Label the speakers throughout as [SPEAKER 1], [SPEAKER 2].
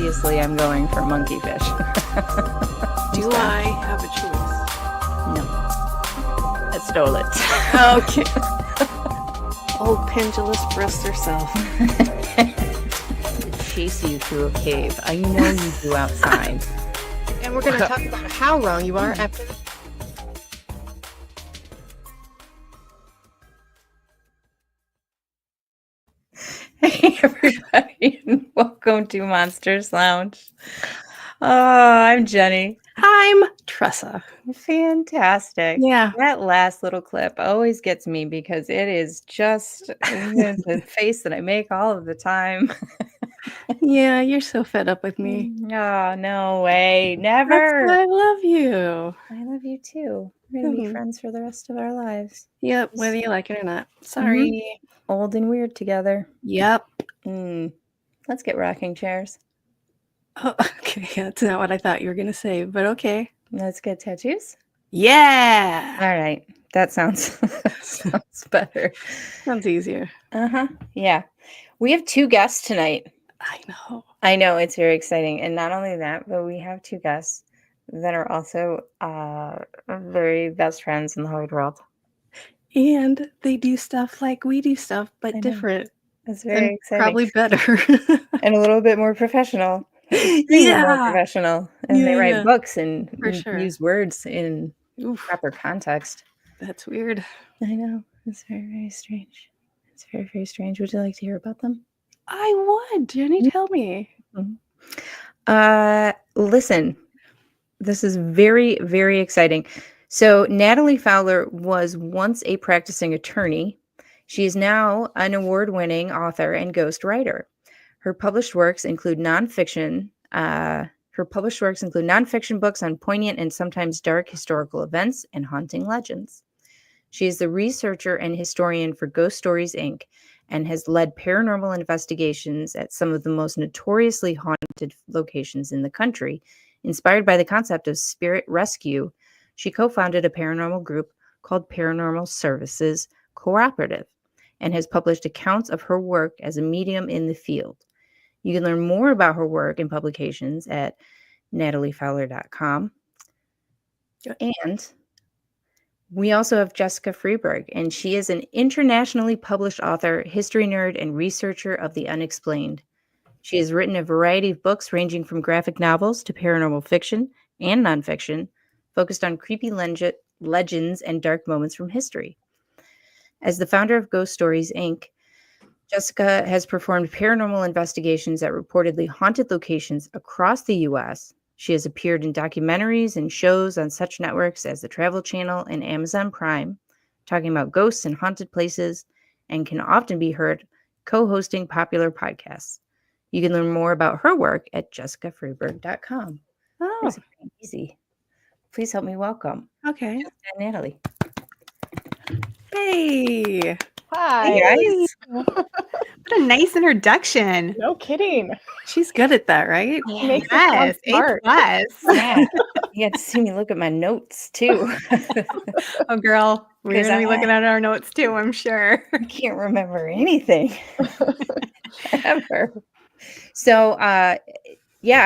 [SPEAKER 1] obviously I'm going for monkeyfish.
[SPEAKER 2] Do I have a choice?
[SPEAKER 1] No. I stole it.
[SPEAKER 2] Okay. Old pendulous breast herself.
[SPEAKER 1] Chase you through a cave. I know you do outside.
[SPEAKER 3] And we're going to talk about how wrong you are after this.
[SPEAKER 1] Hey everybody, and welcome to Monsters Lounge. Oh, I'm Jeni.
[SPEAKER 2] I'm Tressa.
[SPEAKER 1] Fantastic.
[SPEAKER 2] Yeah.
[SPEAKER 1] That last little clip always gets me because it is just the face that I make all of the time.
[SPEAKER 2] Yeah, you're so fed up with me.
[SPEAKER 1] Oh, no way. Never.
[SPEAKER 2] That's why I love you.
[SPEAKER 1] I love you too. We're going to be friends for the rest of our lives.
[SPEAKER 2] Yep, whether you like it or not. Sorry.
[SPEAKER 1] Old and weird together.
[SPEAKER 2] Yep.
[SPEAKER 1] Let's get rocking chairs.
[SPEAKER 2] Oh, okay, that's not what I thought you were going to say, but okay.
[SPEAKER 1] Let's get tattoos.
[SPEAKER 2] Yeah.
[SPEAKER 1] All right. That sounds better.
[SPEAKER 2] Sounds easier.
[SPEAKER 1] Yeah. We have two guests tonight.
[SPEAKER 2] I know.
[SPEAKER 1] It's very exciting. And not only that, but we have two guests that are also very best friends in the whole world.
[SPEAKER 2] And they do stuff like we do stuff, but different.
[SPEAKER 1] It's very exciting.
[SPEAKER 2] Probably better.
[SPEAKER 1] And a little bit more professional.
[SPEAKER 2] Yeah.
[SPEAKER 1] More professional. And they write books and use words in proper context.
[SPEAKER 2] That's weird.
[SPEAKER 1] I know. It's very, very strange. It's very, very strange. Would you like to hear about them?
[SPEAKER 2] I would. Jeni, tell me.
[SPEAKER 1] Listen, this is very, very exciting. So Natalie Fowler was once a practicing attorney. She is now an award-winning author and ghostwriter. Her published works include nonfiction. Books on poignant and sometimes dark historical events and haunting legends. She is the researcher and historian for Ghost Stories, Inc., and has led paranormal investigations at some of the most notoriously haunted locations in the country. Inspired by the concept of spirit rescue, she co-founded a paranormal group called Paranormal Services Cooperative and has published accounts of her work as a medium in the field. You can learn more about her work and publications at nataliefowler.com. And we also have Jessica Freeburg, and she is an internationally published author, history nerd, and researcher of the unexplained. She has written a variety of books ranging from graphic novels to paranormal fiction and nonfiction, focused on creepy legends and dark moments from history. As the founder of Ghost Stories, Inc., Jessica has performed paranormal investigations at reportedly haunted locations across the U.S. She has appeared in documentaries and shows on such networks as the Travel Channel and Amazon Prime, talking about ghosts and haunted places, and can often be heard co-hosting popular podcasts. You can learn more about her work at jessicafreeburg.com.
[SPEAKER 2] Oh,
[SPEAKER 1] it's pretty easy. Please help me welcome.
[SPEAKER 2] Okay.
[SPEAKER 1] Jessica and Natalie.
[SPEAKER 2] Hey.
[SPEAKER 3] Hi.
[SPEAKER 1] Hey, guys.
[SPEAKER 4] What a nice introduction.
[SPEAKER 3] No kidding.
[SPEAKER 2] She's good at that, right?
[SPEAKER 3] Makes it sound
[SPEAKER 4] Yes,
[SPEAKER 3] smart.
[SPEAKER 4] A+.
[SPEAKER 1] Yeah. You had to see me look at my notes too.
[SPEAKER 4] Oh, girl, we're
[SPEAKER 1] 'Cause
[SPEAKER 4] going to be
[SPEAKER 1] I-
[SPEAKER 4] looking at our notes too, I'm sure.
[SPEAKER 1] I can't remember anything ever. So, I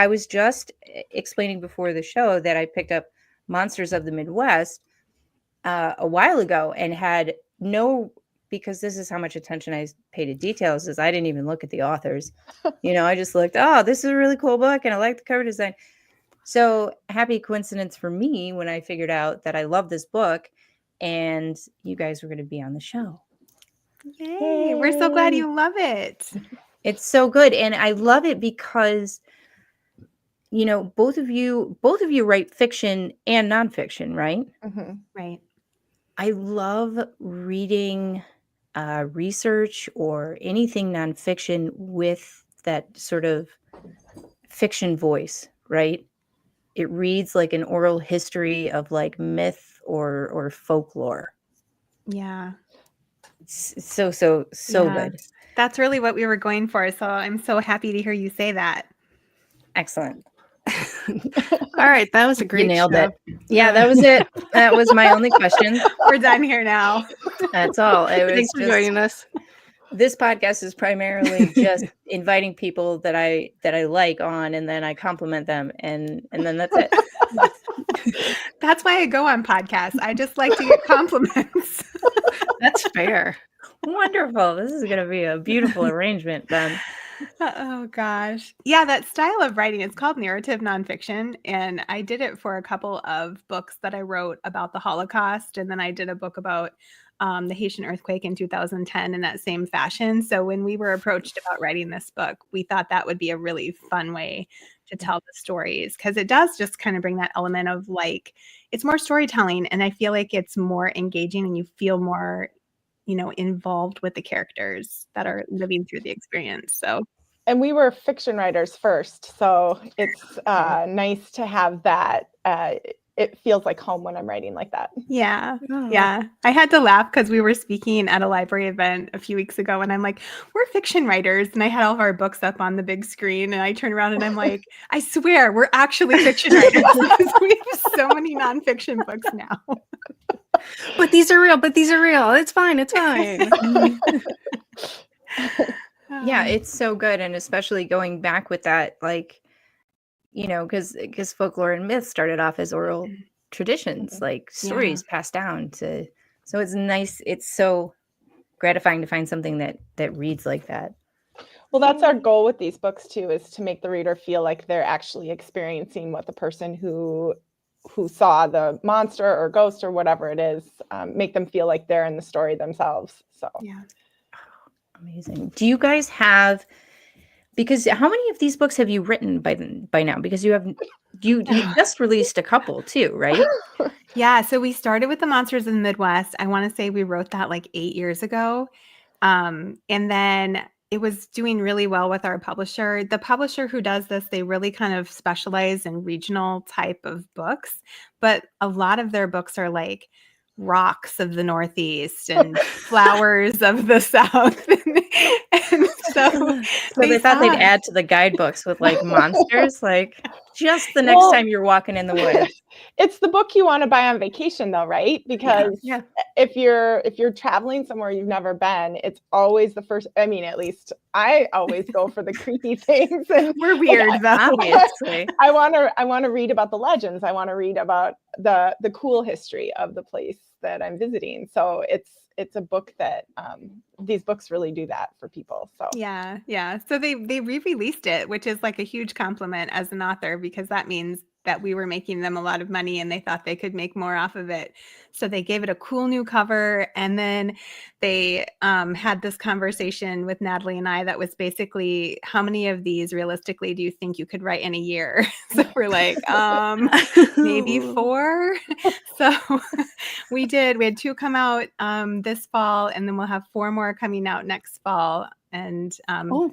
[SPEAKER 1] was just explaining before the show that I picked up Monsters of the Midwest a while ago and had because this is how much attention I pay to details, is I didn't even look at the authors. I just looked, this is a really cool book and I like the cover design. So happy coincidence for me when I figured out that I love this book and you guys were going to be on the show.
[SPEAKER 4] Yay. We're so glad you love it.
[SPEAKER 1] It's so good. And I love it because, both of you write fiction and nonfiction, right?
[SPEAKER 3] Mm-hmm.
[SPEAKER 4] Right.
[SPEAKER 1] I love reading research or anything nonfiction with that sort of fiction voice, right? It reads like an oral history of like myth or folklore.
[SPEAKER 4] Yeah.
[SPEAKER 1] It's so
[SPEAKER 4] Yeah.
[SPEAKER 1] good.
[SPEAKER 4] That's really what we were going for. So I'm so happy to hear you say that.
[SPEAKER 1] Excellent.
[SPEAKER 2] All right, that was a great
[SPEAKER 1] You nailed
[SPEAKER 2] show.
[SPEAKER 1] it. Yeah, that was it. That was my only question.
[SPEAKER 4] We're done here now.
[SPEAKER 1] That's all. It was
[SPEAKER 2] Thanks for
[SPEAKER 1] just,
[SPEAKER 2] joining us.
[SPEAKER 1] This podcast is primarily just inviting people that I like on, and then I compliment them, and then that's it.
[SPEAKER 4] That's why I go on podcasts. I just like to get compliments.
[SPEAKER 2] That's fair.
[SPEAKER 1] Wonderful. This is going to be a beautiful arrangement then.
[SPEAKER 4] Oh gosh. Yeah, that style of writing is called narrative nonfiction. And I did it for a couple of books that I wrote about the Holocaust. And then I did a book about the Haitian earthquake in 2010 in that same fashion. So when we were approached about writing this book, we thought that would be a really fun way to tell the stories, because it does just kind of bring that element of like, it's more storytelling. And I feel like it's more engaging and you feel more, involved with the characters that are living through the experience. So,
[SPEAKER 5] and we were fiction writers first, so it's nice to have that. It feels like home when I'm writing like that.
[SPEAKER 4] Yeah. Yeah. I had to laugh because we were speaking at a library event a few weeks ago and I'm like, we're fiction writers. And I had all of our books up on the big screen and I turn around and I'm like, I swear we're actually fiction writers because we have so many nonfiction books now.
[SPEAKER 2] But these are real. It's fine.
[SPEAKER 1] Yeah, it's so good. And especially going back with that, like, because folklore and myth started off as oral traditions, like stories passed down to. So it's nice. It's so gratifying to find something that reads like that.
[SPEAKER 5] Well, that's our goal with these books too, is to make the reader feel like they're actually experiencing what the person who saw the monster or ghost or whatever it is, make them feel like they're in the story themselves. So
[SPEAKER 4] yeah.
[SPEAKER 1] Amazing. Do you guys have, because how many of these books have you written by now? Because you just released a couple too, right?
[SPEAKER 4] Yeah. So we started with the Monsters in the Midwest. I want to say we wrote that like 8 years ago. And then it was doing really well with our publisher. The publisher who does this, they really kind of specialize in regional type of books, but a lot of their books are like rocks of the Northeast and flowers of the South. and so
[SPEAKER 1] they thought they'd add to the guidebooks with like monsters, like just the next time you're walking in the woods.
[SPEAKER 5] It's the book you want to buy on vacation though, right? Because if you're traveling somewhere you've never been, it's always the first, I mean, at least I always go for the creepy things. And
[SPEAKER 4] we're weird though.
[SPEAKER 5] Obviously. I want to read about the legends. I want to read about the cool history of the place that I'm visiting. So it's a book that these books really do that for people. So
[SPEAKER 4] yeah. So they re-released it, which is like a huge compliment as an author, because that means that we were making them a lot of money and they thought they could make more off of it. So they gave it a cool new cover. And then they had this conversation with Natalie and I that was basically, how many of these realistically do you think you could write in a year? So we're like, maybe 4. So we did. We had 2 come out this fall, and then we'll have 4 more coming out next fall. And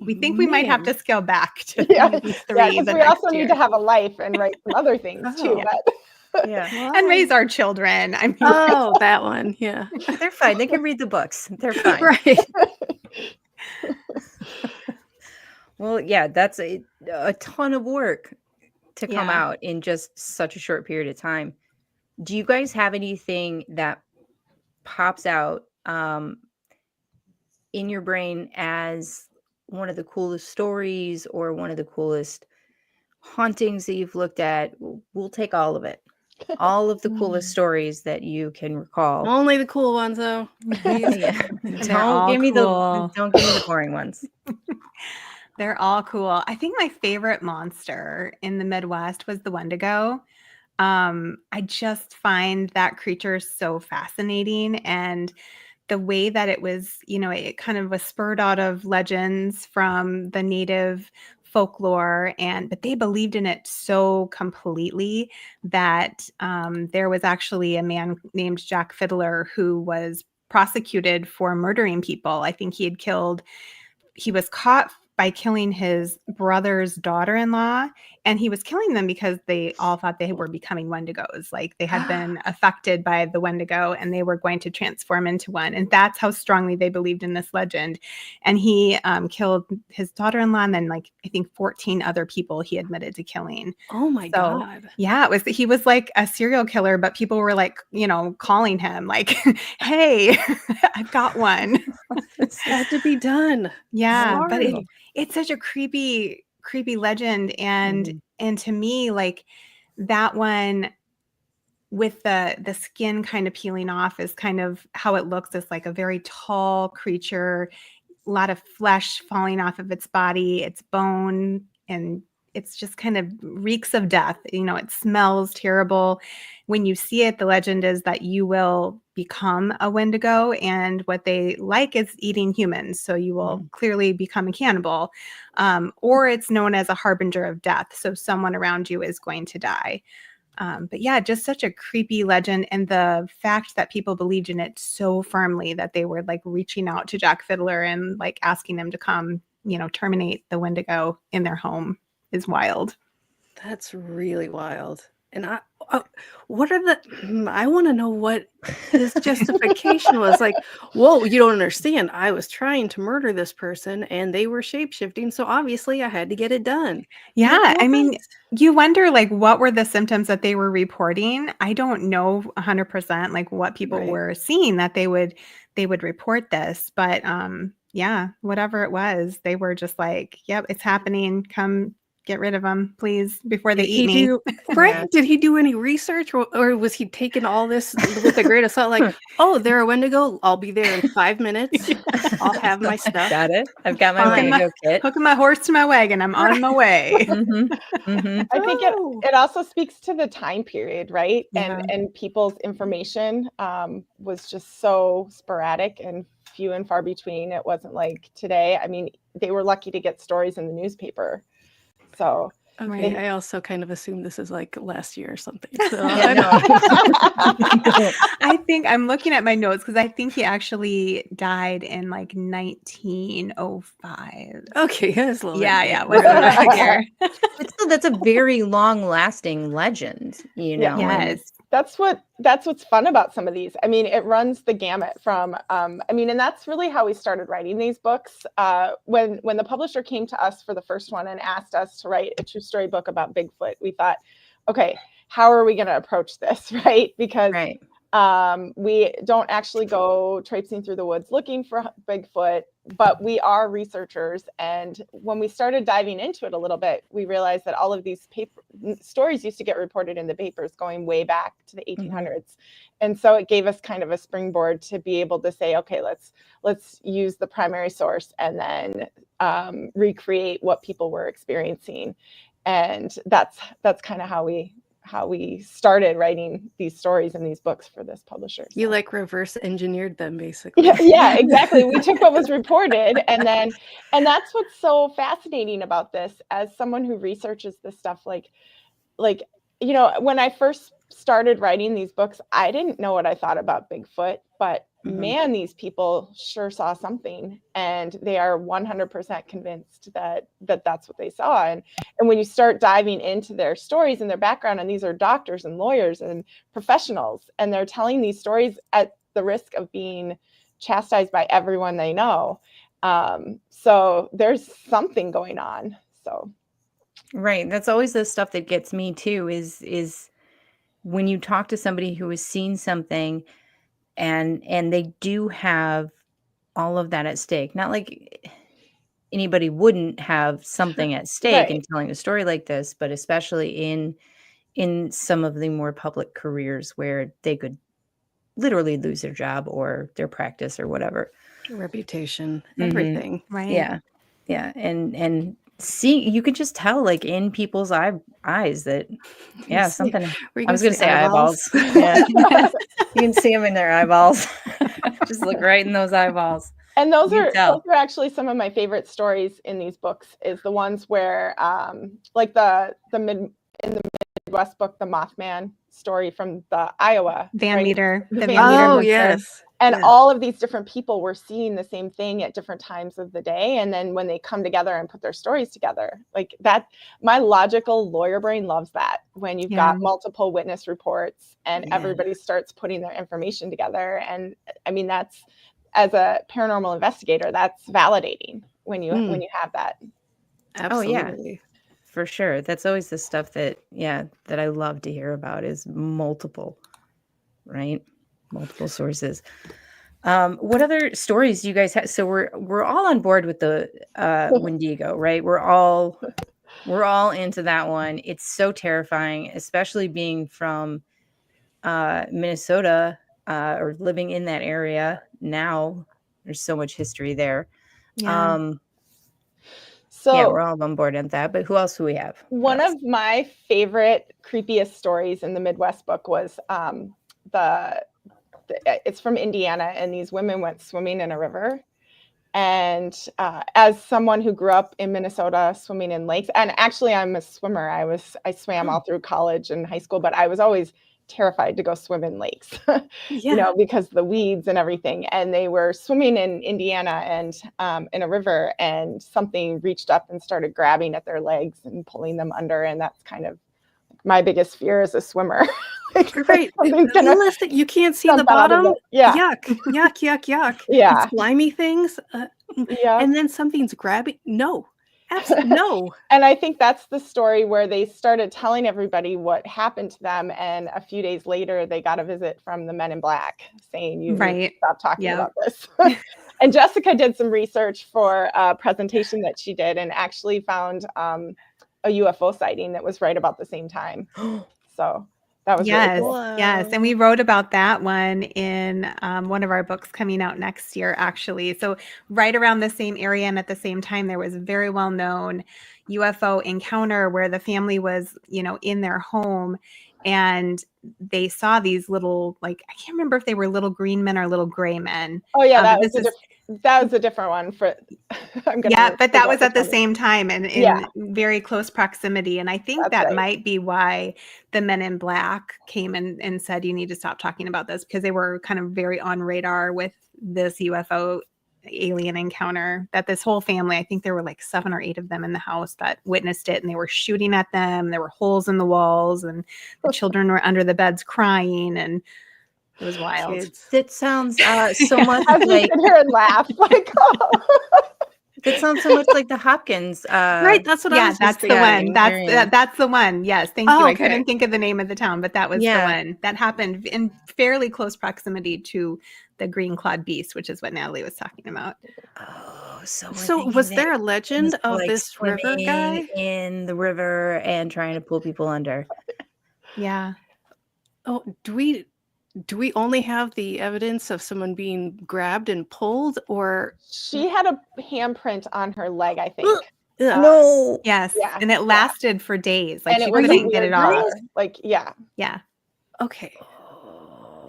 [SPEAKER 4] we think we might have to scale back to maybe 3.
[SPEAKER 5] Yeah, because we also need to have a life and write some other things too.
[SPEAKER 1] Yeah.
[SPEAKER 4] And raise our children. I mean,
[SPEAKER 2] that one. Yeah.
[SPEAKER 1] They're fine. They can read the books. They're fine.
[SPEAKER 2] Right.
[SPEAKER 1] Well, yeah, that's a ton of work to come out in just such a short period of time. Do you guys have anything that pops out in your brain as one of the coolest stories or one of the coolest hauntings that you've looked at? We'll take all of it. All of the coolest stories that you can recall.
[SPEAKER 2] Only the cool ones, though.
[SPEAKER 1] Don't give me the boring ones.
[SPEAKER 4] They're all cool. I think my favorite monster in the Midwest was the Wendigo. I just find that creature so fascinating, and the way that it was, it kind of was spurred out of legends from the native folklore, but they believed in it so completely that there was actually a man named Jack Fiddler who was prosecuted for murdering people. I think he was caught by killing his brother's daughter-in-law, and he was killing them because they all thought they were becoming Wendigos. Like they had been affected by the Wendigo and they were going to transform into one. And that's how strongly they believed in this legend. And he killed his daughter-in-law and then I think 14 other people he admitted to killing.
[SPEAKER 2] Oh my God.
[SPEAKER 4] Yeah, he was like a serial killer, but people were like, calling him like, hey, I've got one.
[SPEAKER 2] It had to be done.
[SPEAKER 4] Yeah, but
[SPEAKER 2] Sorry.
[SPEAKER 4] it's such a creepy legend, and to me, like, that one with the skin kind of peeling off is kind of how it looks. It's like a very tall creature, a lot of flesh falling off of its body, its bone, and it's just kind of reeks of death. It smells terrible. When you see it, the legend is that you will become a Wendigo, and what they like is eating humans. So you will clearly become a cannibal, or it's known as a harbinger of death. So someone around you is going to die. But yeah, just such a creepy legend. And the fact that people believed in it so firmly that they were like reaching out to Jack Fiddler and like asking him to come, terminate the Wendigo in their home is wild.
[SPEAKER 2] That's really wild. And what are I want to know what his justification was. Like, whoa, you don't understand. I was trying to murder this person and they were shape-shifting. So obviously I had to get it done.
[SPEAKER 4] Yeah.
[SPEAKER 2] Like,
[SPEAKER 4] I mean,
[SPEAKER 2] what?
[SPEAKER 4] you wonder like what were the symptoms that they were reporting? I don't know 100% like what people
[SPEAKER 2] Right.
[SPEAKER 4] were seeing that they would report this, but yeah, whatever it was, they were just like, yep, it's happening. Come get rid of them, please, before they eat me.
[SPEAKER 2] Right?
[SPEAKER 1] Yeah.
[SPEAKER 2] Did he do any research, or was he taking all this with a grain of salt? Like, oh, they're a Wendigo. I'll be there in 5 minutes. I'll have my stuff.
[SPEAKER 1] Got it. I've got my
[SPEAKER 2] Fine.
[SPEAKER 1] Wendigo kit.
[SPEAKER 4] Hooking my horse to my wagon. I'm on my way.
[SPEAKER 5] I think it also speaks to the time period, right?
[SPEAKER 4] Yeah.
[SPEAKER 5] And people's information was just so sporadic and few and far between. It wasn't like today. I mean, they were lucky to get stories in the newspaper. So
[SPEAKER 2] Okay, I also kind of assume this is like last year or something. So
[SPEAKER 1] Yeah, no.
[SPEAKER 4] I think I'm looking at my notes because I think he actually died in like 1905.
[SPEAKER 2] Okay, that's a little bit
[SPEAKER 4] Yeah,
[SPEAKER 2] late.
[SPEAKER 4] wasn't last year.
[SPEAKER 1] But still, that's a very long-lasting legend,
[SPEAKER 5] Yeah.
[SPEAKER 1] and
[SPEAKER 4] Yes.
[SPEAKER 5] that's what's fun about some of these. I mean, it runs the gamut from and that's really how we started writing these books. When the publisher came to us for the first one and asked us to write a true story book about Bigfoot, we thought, okay, how are we going to approach this, right? Because
[SPEAKER 1] right.
[SPEAKER 5] we don't actually go traipsing through the woods looking for Bigfoot, but we are researchers. And when we started diving into it a little bit, we realized that all of these stories used to get reported in the papers going way back to the 1800s. And so it gave us kind of a springboard to be able to say, okay, let's use the primary source and then recreate what people were experiencing. And that's kind of how we started writing these stories and these books for this publisher. So.
[SPEAKER 2] You like reverse engineered them, basically.
[SPEAKER 5] Yeah, exactly. We took what was reported, and that's what's so fascinating about this. As someone who researches this stuff, like when I first started writing these books, I didn't know what I thought about Bigfoot, but man, these people sure saw something, and they are 100% convinced that that's what they saw. And when you start diving into their stories and their background, and these are doctors and lawyers and professionals, and they're telling these stories at the risk of being chastised by everyone they know. So there's something going on. So.
[SPEAKER 1] Right. That's always the stuff that gets me too, is when you talk to somebody who has seen something and they do have all of that at stake. Not like anybody wouldn't have something at stake in telling a story like this, but especially in some of the more public careers where they could literally lose their job or their practice or whatever.
[SPEAKER 2] Reputation, everything.
[SPEAKER 4] Right.
[SPEAKER 1] Yeah. Yeah. And see, you could just tell like in people's eyes that, yeah, something. I was going to say eyeballs. Yeah. You can see them in their eyeballs. Just look right in those eyeballs.
[SPEAKER 5] And those are actually some of my favorite stories in these books, is the ones where like in the Midwest book, the Mothman story from the Iowa
[SPEAKER 4] Van Meter.
[SPEAKER 5] The Van Meter.
[SPEAKER 2] Oh, yes.
[SPEAKER 5] And all of these different people were seeing the same thing at different times of the day. And then when they come together and put their stories together, like that, my logical lawyer brain loves that, when you've got multiple witness reports and everybody starts putting their information together. And I mean, that's, as a paranormal investigator, that's validating when you have that.
[SPEAKER 2] Absolutely.
[SPEAKER 1] Oh, yeah. For sure. That's always the stuff that I love to hear about, is multiple, right? Multiple sources. What other stories do you guys have? So we're all on board with the Wendigo, right? We're all into that one. It's so terrifying, especially being from Minnesota or living in that area now. There's so much history there.
[SPEAKER 4] Yeah.
[SPEAKER 1] Yeah,
[SPEAKER 5] So
[SPEAKER 1] we're all on board on that. But who else do we have?
[SPEAKER 5] one of my favorite creepiest stories in the Midwest book was it's from Indiana, and these women went swimming in a river. And as someone who grew up in Minnesota swimming in lakes, and actually I'm a swimmer, I swam all through college and high school, but I was always terrified to go swim in lakes, because of the weeds and everything. And they were swimming in Indiana and in a river, and something reached up and started grabbing at their legs and pulling them under. And that's kind of my biggest fear as a swimmer.
[SPEAKER 2] Right. Listen, you can't see the bottom.
[SPEAKER 5] Yeah.
[SPEAKER 2] Yuck.
[SPEAKER 5] Yeah.
[SPEAKER 2] It's slimy things. And then something's grabbing. No. Absolutely no.
[SPEAKER 5] And I think that's the story where they started telling everybody what happened to them. And a few days later, they got a visit from the Men in Black saying, you need to stop talking about this. And Jessica did some research for a presentation that she did and actually found a UFO sighting that was right about the same time. So that was really cool.
[SPEAKER 4] Yes. And we wrote about that one in one of our books coming out next year, actually. So right around the same area and at the same time, there was a very well-known UFO encounter where the family was, in their home, and they saw these little, I can't remember if they were little green men or little gray men.
[SPEAKER 5] Oh yeah, that was a different one for.
[SPEAKER 4] But that was at the same time and in very close proximity. And I think that might be why the Men in Black came and said, you need to stop talking about this, because they were kind of very on radar with this UFO alien encounter, that this whole family, I think there were 7 or 8 of them in the house that witnessed it, and they were shooting at them. There were holes in the walls, and the children were under the beds crying, and it was wild.
[SPEAKER 1] It sounds so much
[SPEAKER 5] I sit here and laugh
[SPEAKER 1] It sounds so much like the Hopkins.
[SPEAKER 2] Right, that's what I was
[SPEAKER 4] that's the one. That's the one. Yes, thank you. I couldn't think of the name of the town, but that was the one that happened in fairly close proximity to the green clawed beast, which is what Natalie was talking about.
[SPEAKER 1] Oh,
[SPEAKER 2] so was there a legend of this river guy
[SPEAKER 1] in the river and trying to pull people under?
[SPEAKER 4] Yeah.
[SPEAKER 2] Oh, do we only have the evidence of someone being grabbed and pulled, or
[SPEAKER 5] she had a handprint on her leg, I think.
[SPEAKER 1] No.
[SPEAKER 4] Yes. Yeah. And it lasted for days.
[SPEAKER 5] And
[SPEAKER 4] she couldn't get it off.
[SPEAKER 5] Yeah.
[SPEAKER 2] Okay.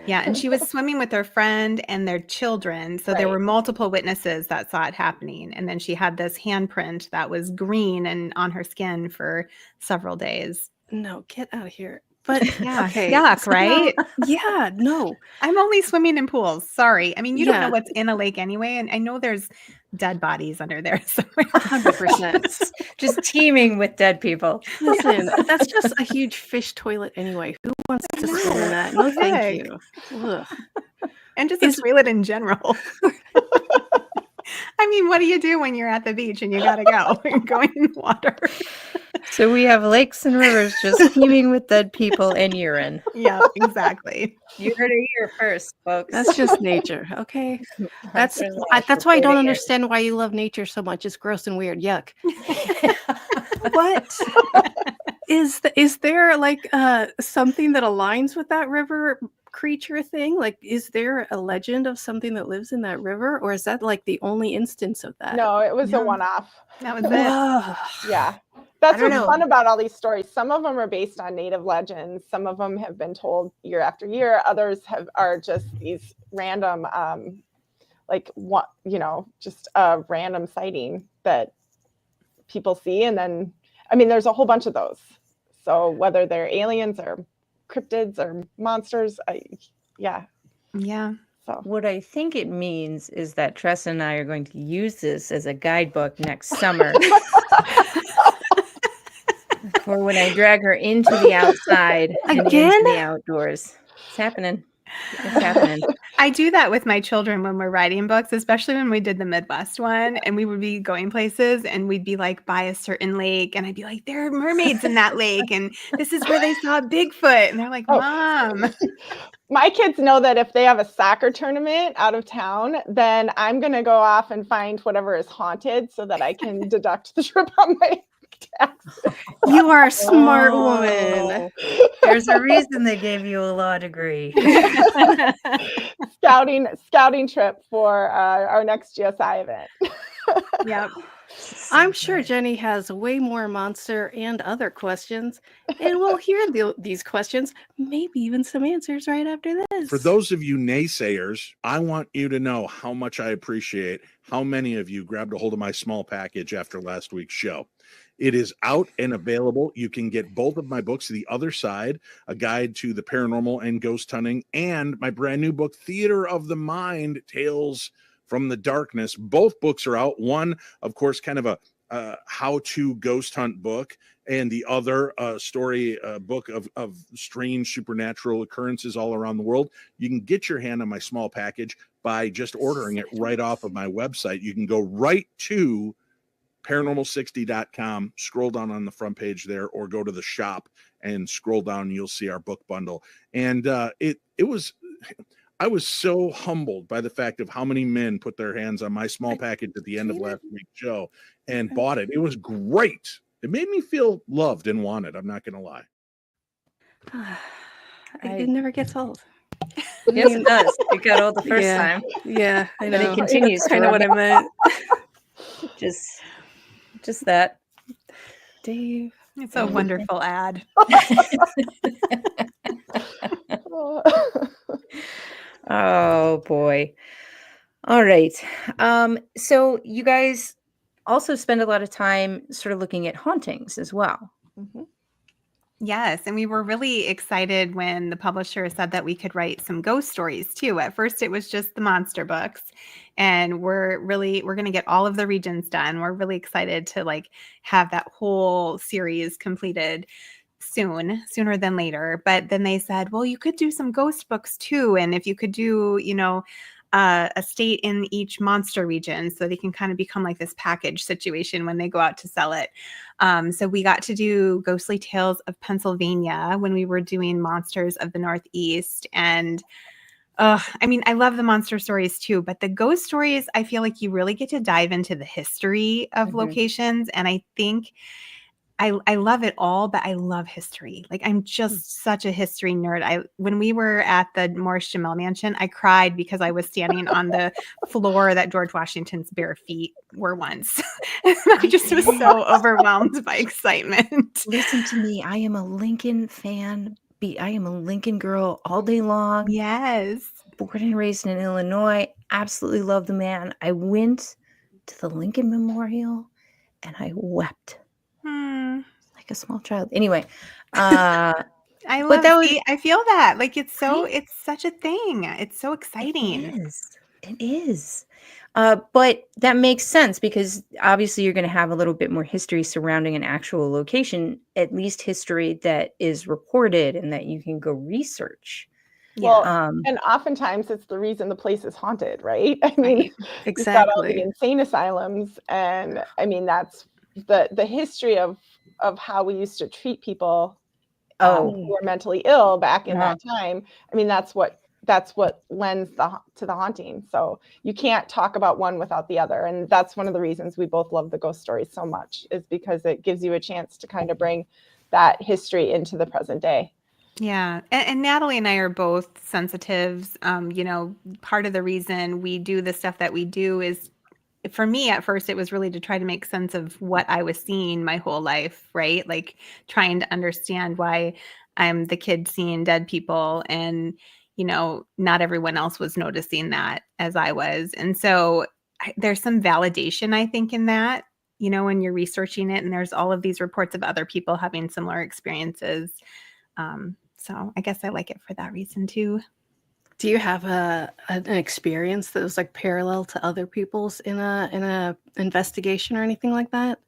[SPEAKER 4] Yeah. And she was swimming with her friend and their children. So there were multiple witnesses that saw it happening. And then she had this handprint that was green and on her skin for several days.
[SPEAKER 2] No, get out of here. But
[SPEAKER 4] yuck, right?
[SPEAKER 2] Yeah, no.
[SPEAKER 4] I'm only swimming in pools. Sorry. I mean, you don't know what's in a lake anyway. And I know there's dead bodies under there somewhere.
[SPEAKER 2] 100%.
[SPEAKER 1] Just teeming with dead people.
[SPEAKER 2] Listen, that's just a huge fish toilet anyway. Who wants to swim in that? No, thank you. Ugh.
[SPEAKER 4] And just a toilet in general. I mean, what do you do when you're at the beach and you gotta go? You're going in the water.
[SPEAKER 1] So we have lakes and rivers just teeming with dead people and urine.
[SPEAKER 4] Yeah, exactly.
[SPEAKER 1] You heard it here first, folks.
[SPEAKER 2] That's just nature, okay? That's why I don't understand why you love nature so much. It's gross and weird. Yuck. What is there something that aligns with that river creature thing? Is there a legend of something that lives in that river, or is that the only instance of that?
[SPEAKER 5] No, it was a one-off.
[SPEAKER 4] That was it.
[SPEAKER 5] Yeah. That's what's fun about all these stories. Some of them are based on native legends. Some of them have been told year after year. Others are just these random, just a random sighting that people see. And then, there's a whole bunch of those. So whether they're aliens or cryptids or monsters,
[SPEAKER 4] Yeah.
[SPEAKER 1] So what I think it means is that Tressa and I are going to use this as a guidebook next summer. For when I drag her into the outside and into the outdoors. It's happening. It's happening.
[SPEAKER 4] I do that with my children when we're writing books, especially when we did the Midwest one, and we would be going places and we'd be like by a certain lake, and I'd be like, there are mermaids in that lake, and this is where they saw Bigfoot. And they're like,
[SPEAKER 5] Oh.
[SPEAKER 4] Mom.
[SPEAKER 5] My kids know that if they have a soccer tournament out of town, then I'm going to go off and find whatever is haunted so that I can deduct the trip on my tax.
[SPEAKER 2] You are a smart woman.
[SPEAKER 1] Oh, there's a reason they gave you a law degree.
[SPEAKER 5] Scouting trip for our next GSI event.
[SPEAKER 4] Yep.
[SPEAKER 2] I'm sure Jeni has way more monster and other questions, and we'll hear these questions, maybe even some answers right after this.
[SPEAKER 6] For those of you naysayers, I want you to know how much I appreciate how many of you grabbed a hold of my small package after last week's show. It is out and available. You can get both of my books, The Other Side, A Guide to the Paranormal and Ghost Hunting, and my brand new book, Theater of the Mind, Tales from the Darkness. Both books are out. One, of course, kind of a how-to ghost hunt book, and the other story book of strange supernatural occurrences all around the world. You can get your hand on my small package by just ordering it right off of my website. You can go right to paranormal60.com, scroll down on the front page there, or go to the shop and scroll down and you'll see our book bundle. And I was so humbled by the fact of how many men put their hands on my small package at the end of last week's show and bought it. It was great. It made me feel loved and wanted. I'm not going to lie.
[SPEAKER 2] It never gets old.
[SPEAKER 1] Yes, it does. It got old the first
[SPEAKER 2] Yeah.
[SPEAKER 1] time.
[SPEAKER 2] Yeah, I know.
[SPEAKER 1] But it continues.
[SPEAKER 2] Kind of what I meant.
[SPEAKER 1] Just that.
[SPEAKER 2] Dave.
[SPEAKER 4] It's a wonderful ad.
[SPEAKER 1] Oh boy. All right. So you guys also spend a lot of time sort of looking at hauntings as well.
[SPEAKER 5] Mhm.
[SPEAKER 4] Yes, and we were really excited when the publisher said that we could write some ghost stories too. At first it was just the monster books, and we're going to get all of the regions done. We're really excited to have that whole series completed sooner than later. But then they said, well, you could do some ghost books too, and if you could do, a state in each monster region, so they can kind of become like this package situation when they go out to sell it. So we got to do Ghostly Tales of Pennsylvania when we were doing Monsters of the Northeast. And I love the monster stories too, but the ghost stories, I feel like you really get to dive into the history of locations. And I think I love it all, but I love history. Like, I'm just such a history nerd. When we were at the Morris Jamel Mansion, I cried because I was standing on the floor that George Washington's bare feet were once. I just was so overwhelmed by excitement.
[SPEAKER 1] Listen to me. I am a Lincoln fan. I am a Lincoln girl all day long.
[SPEAKER 4] Yes.
[SPEAKER 1] Born and raised in Illinois. Absolutely love the man. I went to the Lincoln Memorial and I wept. Like a small child. Anyway,
[SPEAKER 4] I feel that. Like, it's such a thing. It's so exciting.
[SPEAKER 1] It is. But that makes sense because obviously you're going to have a little bit more history surrounding an actual location, at least history that is reported and that you can go research.
[SPEAKER 5] Well, and oftentimes it's the reason the place is haunted, right? I mean,
[SPEAKER 2] exactly.
[SPEAKER 5] You've got all the insane asylums, and I mean that's the history of how we used to treat people who were mentally ill back in that time. I mean, that's what lends to the haunting. So you can't talk about one without the other, and that's one of the reasons we both love the ghost stories so much, is because it gives you a chance to kind of bring that history into the present day.
[SPEAKER 4] Yeah. And Natalie and I are both sensitives. Part of the reason we do the stuff that we do is, for me, at first, it was really to try to make sense of what I was seeing my whole life, right? Like, trying to understand why I'm the kid seeing dead people, and, not everyone else was noticing that as I was. And so there's some validation, I think, in that, when you're researching it, and there's all of these reports of other people having similar experiences. So I guess I like it for that reason too.
[SPEAKER 2] Do you have an experience that was like parallel to other people's in a investigation or anything like that?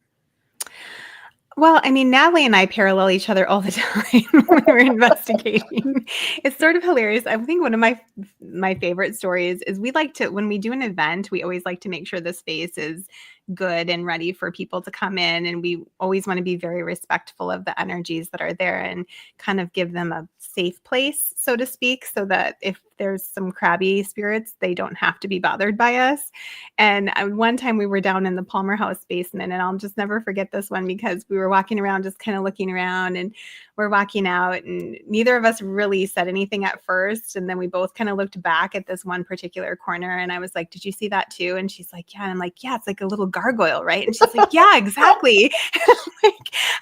[SPEAKER 4] Well, I mean, Natalie and I parallel each other all the time when we're investigating. It's sort of hilarious. I think one of my favorite stories is we like to, when we do an event, we always like to make sure the space is good and ready for people to come in. And we always want to be very respectful of the energies that are there and kind of give them a safe place, so to speak, so that if there's some crabby spirits, they don't have to be bothered by us. And one time we were down in the Palmer House basement, and I'll just never forget this one because we were walking around, just kind of looking around, and we're walking out, and neither of us really said anything at first. And then we both kind of looked back at this one particular corner, and I was like, "Did you see that too?" And she's like, "Yeah." And I'm like, "Yeah, it's like a little gargoyle, right?" And she's like, "Yeah, exactly."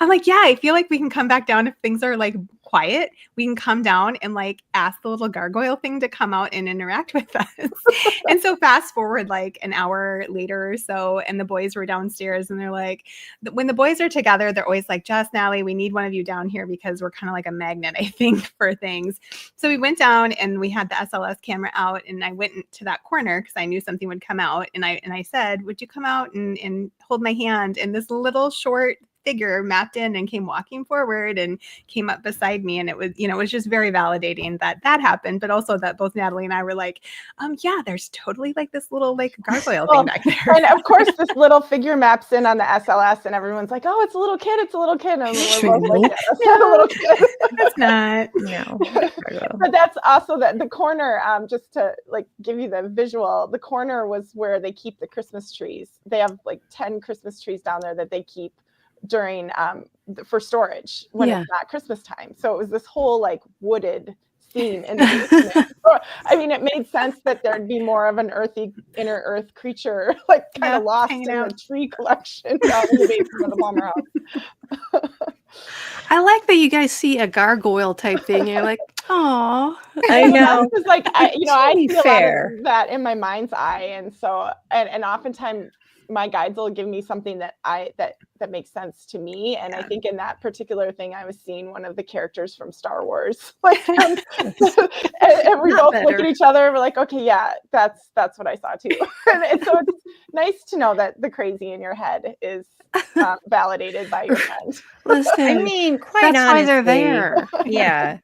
[SPEAKER 4] I'm like, "Yeah, I feel like we can come back down if things are like quiet. We can come down and like ask the little gargoyle thing to come out and interact with us." And so fast forward like an hour later or so, and the boys were downstairs, and they're like, when the boys are together, they're always like, "Jess, Natalie, we need one of you down here because we're kind of like a magnet, I think, for things." So we went down and we had the SLS camera out, and I went to that corner because I knew something would come out. And I said, "Would you come out and hold my hand?" And this little short figure mapped in and came walking forward and came up beside me. And it was, it was just very validating that happened, but also that both Natalie and I were like, yeah, there's totally like this little like gargoyle thing back there.
[SPEAKER 5] And of course, this little figure maps in on the SLS, and everyone's like, "Oh, it's a little kid. It's a little kid." And we're both like, "Yeah, that's not a little kid."
[SPEAKER 4] It's not.
[SPEAKER 1] No.
[SPEAKER 5] But that's also the corner, just to like give you the visual, the corner was where they keep the Christmas trees. They have like 10 Christmas trees down there that they keep during for storage when it's not Christmas time. So it was this whole like wooded scene in the basement. So, I mean, it made sense that there'd be more of an earthy inner earth creature like kind of lost in the tree collection down in the basement of the Palmer House.
[SPEAKER 2] I like that you guys see a gargoyle type thing. You're like, "Oh,
[SPEAKER 1] I know."
[SPEAKER 5] It's like I see a lot
[SPEAKER 1] fair.
[SPEAKER 5] of that in my mind's eye, and so and oftentimes my guides will give me something that that makes sense to me. And I think in that particular thing, I was seeing one of the characters from Star Wars. Like, and we both look at each other. We're like, "Okay, yeah, that's what I saw too." And so it's nice to know that the crazy in your head is validated by your friend.
[SPEAKER 2] Listen,
[SPEAKER 1] I mean, quite
[SPEAKER 2] that's
[SPEAKER 1] honestly,
[SPEAKER 2] why they're there.
[SPEAKER 1] Yeah.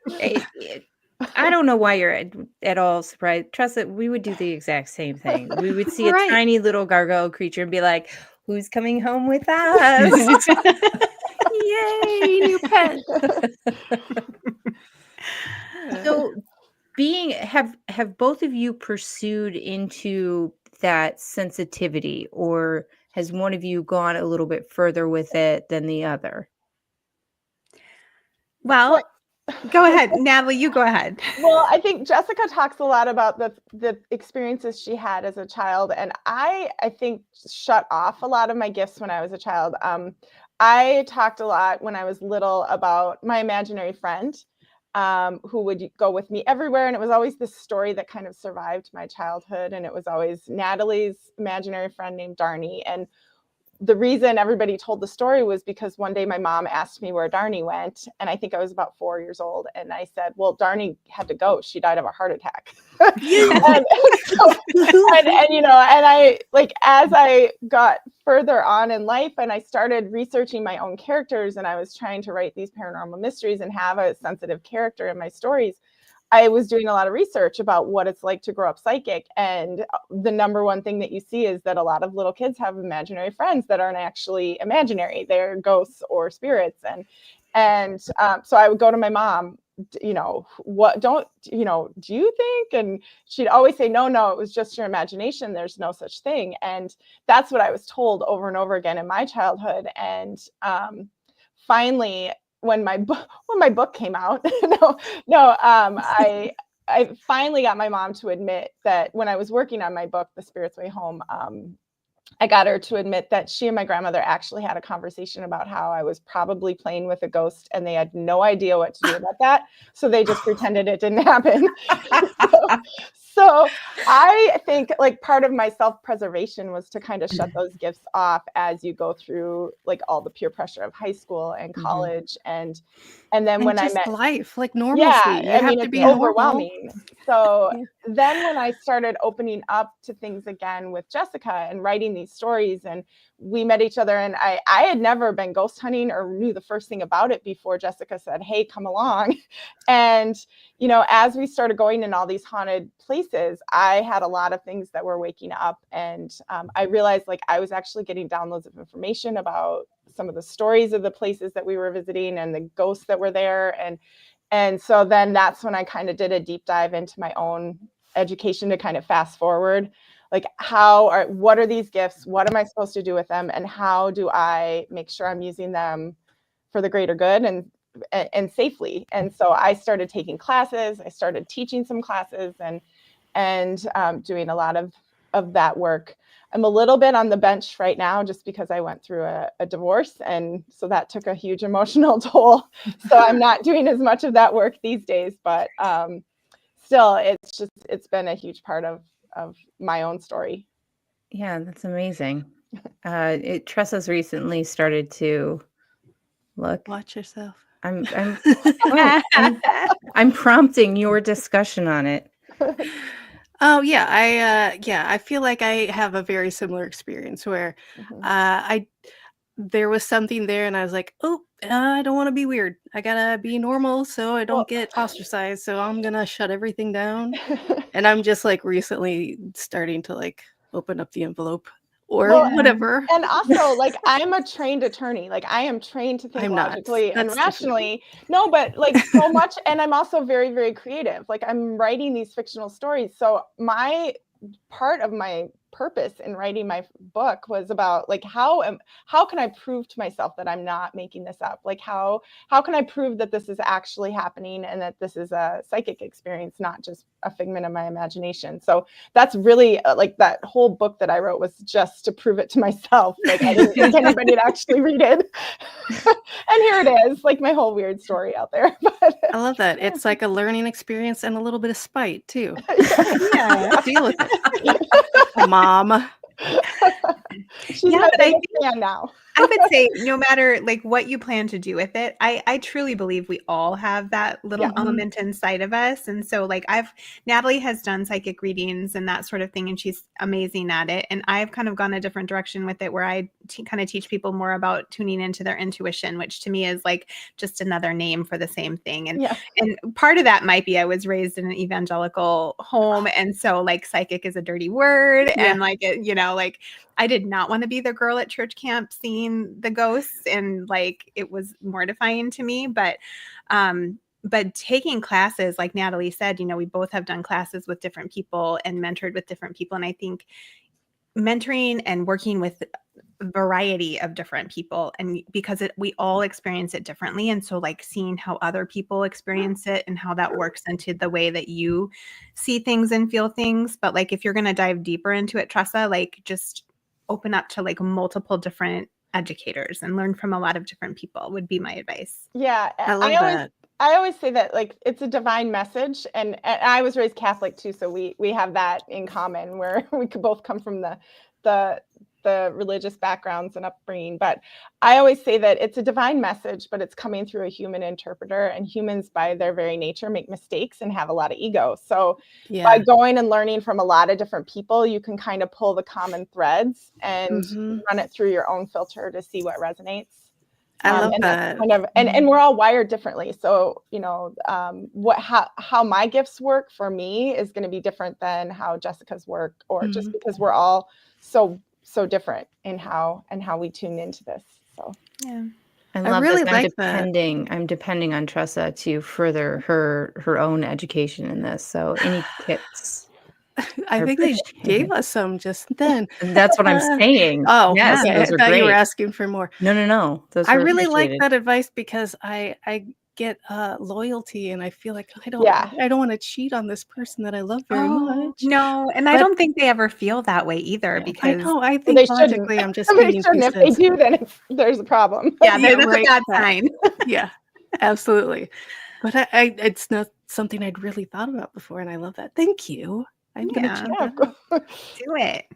[SPEAKER 1] I don't know why you're at all surprised. Tressa, we would do the exact same thing. We would see a tiny little gargoyle creature and be like, "Who's coming home with us?"
[SPEAKER 2] Yay, new pet.
[SPEAKER 1] So have both of you pursued into that sensitivity, or has one of you gone a little bit further with it than the other?
[SPEAKER 4] Well, go ahead, Natalie, you go ahead.
[SPEAKER 5] Well, I think Jessica talks a lot about the experiences she had as a child, and I think shut off a lot of my gifts when I was a child. I talked a lot when I was little about my imaginary friend, who would go with me everywhere, and it was always this story that kind of survived my childhood, and it was always Natalie's imaginary friend named Darnie. And the reason everybody told the story was because one day my mom asked me where Darnie went, and I think I was about 4 years old, and I said, "Well, Darnie had to go. She died of a heart attack." and I like, as I got further on in life and I started researching my own characters, and I was trying to write these paranormal mysteries and have a sensitive character in my stories, I was doing a lot of research about what it's like to grow up psychic. And the number one thing that you see is that a lot of little kids have imaginary friends that aren't actually imaginary. They're ghosts or spirits. And so I would go to my mom, do you think? And she'd always say, no, it was just your imagination. There's no such thing. And that's what I was told over and over again in my childhood. And finally, when my book came out, I finally got my mom to admit that when I was working on my book, The Spirit's Way Home, I got her to admit that she and my grandmother actually had a conversation about how I was probably playing with a ghost, and they had no idea what to do about that. So they just pretended it didn't happen. So I think like part of my self-preservation was to kind of shut those gifts off as you go through like all the peer pressure of high school and college. And then
[SPEAKER 2] And
[SPEAKER 5] when I
[SPEAKER 2] just
[SPEAKER 5] met,
[SPEAKER 2] life, like
[SPEAKER 5] yeah,
[SPEAKER 2] normalcy. You
[SPEAKER 5] I
[SPEAKER 2] have
[SPEAKER 5] mean,
[SPEAKER 2] to
[SPEAKER 5] it's
[SPEAKER 2] be normal.
[SPEAKER 5] overwhelming. So
[SPEAKER 2] Yeah.
[SPEAKER 5] then when I started opening up to things again with Jessica and writing these stories, and we met each other, and I had never been ghost hunting or knew the first thing about it before Jessica said, hey, come along. And, you know, as we started going in all these haunted places, I had a lot of things that were waking up. And I realized like I was actually getting downloads of information about some of the stories of the places that we were visiting and the ghosts that were there. And so then that's when I kind of did a deep dive into my own education to kind of fast forward, like what are these gifts? What am I supposed to do with them? And how do I make sure I'm using them for the greater good and safely? And so I started taking classes. I started teaching some classes and doing a lot of that work. I'm a little bit on the bench right now just because I went through a divorce. And so that took a huge emotional toll. So I'm not doing as much of that work these days, but still, it's been a huge part of my own story.
[SPEAKER 1] Yeah, that's amazing. Tressa's recently started to look.
[SPEAKER 2] Watch yourself.
[SPEAKER 1] I'm prompting your discussion on it.
[SPEAKER 2] Oh yeah, I feel like I have a very similar experience where there was something there and I was like, oh, I don't want to be weird. I gotta be normal so I don't get ostracized. So I'm gonna shut everything down. And I'm just like recently starting to like open up the envelope or whatever.
[SPEAKER 5] And also, like, I'm a trained attorney. Like, I am trained to think
[SPEAKER 2] I'm not.
[SPEAKER 5] logically and
[SPEAKER 2] That's
[SPEAKER 5] rationally. No, but like so much. And I'm also very, very creative. Like, I'm writing these fictional stories. So part of my purpose in writing my book was about like how can I prove to myself that I'm not making this up? Like how can I prove that this is actually happening and that this is a psychic experience, not just a figment of my imagination? So that's really like that whole book that I wrote was just to prove it to myself. Like I didn't think anybody would actually read it. And here it is, like my whole weird story out there. But
[SPEAKER 2] I love that. It's like a learning experience and a little bit of spite too.
[SPEAKER 4] Yeah.
[SPEAKER 2] Deal with it. Mom.
[SPEAKER 5] She's
[SPEAKER 4] Yeah,
[SPEAKER 5] my
[SPEAKER 4] but I
[SPEAKER 5] biggest fan now.
[SPEAKER 4] I would say no matter like what you plan to do with it, I truly believe we all have that little element inside of us. And so like Natalie has done psychic readings and that sort of thing, and she's amazing at it. And I've kind of gone a different direction with it where I kind of teach people more about tuning into their intuition, which to me is like just another name for the same thing. And part of that might be I was raised in an evangelical home. And so like psychic is a dirty word. And like, like I did not want to be the girl at church camp seeing the ghosts, and like it was mortifying to me. But taking classes, like Natalie said, we both have done classes with different people and mentored with different people. And I think mentoring and working with a variety of different people, and because we all experience it differently. And so like seeing how other people experience it and how that works into the way that you see things and feel things. But like, if you're going to dive deeper into it, Tressa, like just open up to like multiple different educators and learn from a lot of different people would be my advice.
[SPEAKER 5] Yeah.
[SPEAKER 2] I love that.
[SPEAKER 5] I always say that like it's a divine message, and I was raised Catholic too, so we have that in common where we could both come from the religious backgrounds and upbringing. But I always say that it's a divine message, but it's coming through a human interpreter, and humans by their very nature make mistakes and have a lot of ego. So by going and learning from a lot of different people, you can kind of pull the common threads and run it through your own filter to see what resonates.
[SPEAKER 2] I love
[SPEAKER 5] and
[SPEAKER 2] that.
[SPEAKER 5] kind of, and we're all wired differently. So, how my gifts work for me is going to be different than how Jessica's work, or just because we're all so different in how we tune into this. So,
[SPEAKER 4] yeah.
[SPEAKER 1] I love
[SPEAKER 2] really
[SPEAKER 1] this.
[SPEAKER 2] like
[SPEAKER 1] I'm depending on Tressa to further her own education in this. So any tips?
[SPEAKER 2] I think they gave us some just then.
[SPEAKER 1] And that's what I'm saying.
[SPEAKER 2] Oh,
[SPEAKER 1] yes,
[SPEAKER 2] okay.
[SPEAKER 1] those
[SPEAKER 2] I
[SPEAKER 1] are
[SPEAKER 2] thought
[SPEAKER 1] great.
[SPEAKER 2] you were asking for more.
[SPEAKER 1] No. Those
[SPEAKER 2] I
[SPEAKER 1] were
[SPEAKER 2] really like
[SPEAKER 1] appreciated.
[SPEAKER 2] that advice because I get loyalty, and I feel like I don't want to cheat on this person that I love very much.
[SPEAKER 4] No, and I don't think they ever feel that way either, because
[SPEAKER 2] I think logically I'm just
[SPEAKER 5] they
[SPEAKER 2] being
[SPEAKER 5] shouldn't. If they do, then there's a problem.
[SPEAKER 4] Yeah, that's a bad sign.
[SPEAKER 2] Yeah, absolutely. But I it's not something I'd really thought about before, and I love that. Thank you. I'm gonna
[SPEAKER 4] Yeah.
[SPEAKER 2] check
[SPEAKER 5] Yeah,
[SPEAKER 2] that out.
[SPEAKER 4] Do it.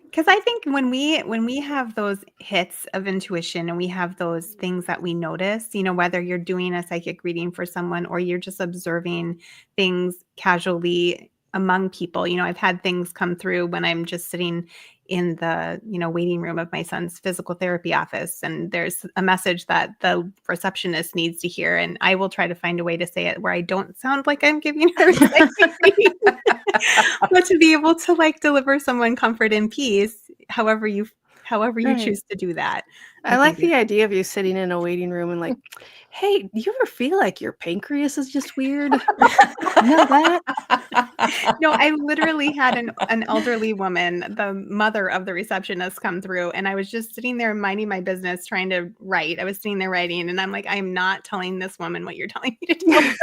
[SPEAKER 4] Because I think when we have those hits of intuition and we have those things that we notice, whether you're doing a psychic reading for someone or you're just observing things casually among people, I've had things come through when I'm just sitting in the, waiting room of my son's physical therapy office, and there's a message that the receptionist needs to hear, and I will try to find a way to say it where I don't sound like I'm giving her a psychic reading. But to be able to like deliver someone comfort and peace, however you
[SPEAKER 2] Right.
[SPEAKER 4] choose to do that.
[SPEAKER 2] I like
[SPEAKER 4] think
[SPEAKER 2] the idea of you sitting in a waiting room and like, hey, do you ever feel like your pancreas is just weird? You know that?
[SPEAKER 4] No, I literally had an elderly woman, the mother of the receptionist, come through, and I was just sitting there minding my business, trying to write. I was sitting there writing, and I'm like, I'm not telling this woman what you're telling me to tell her.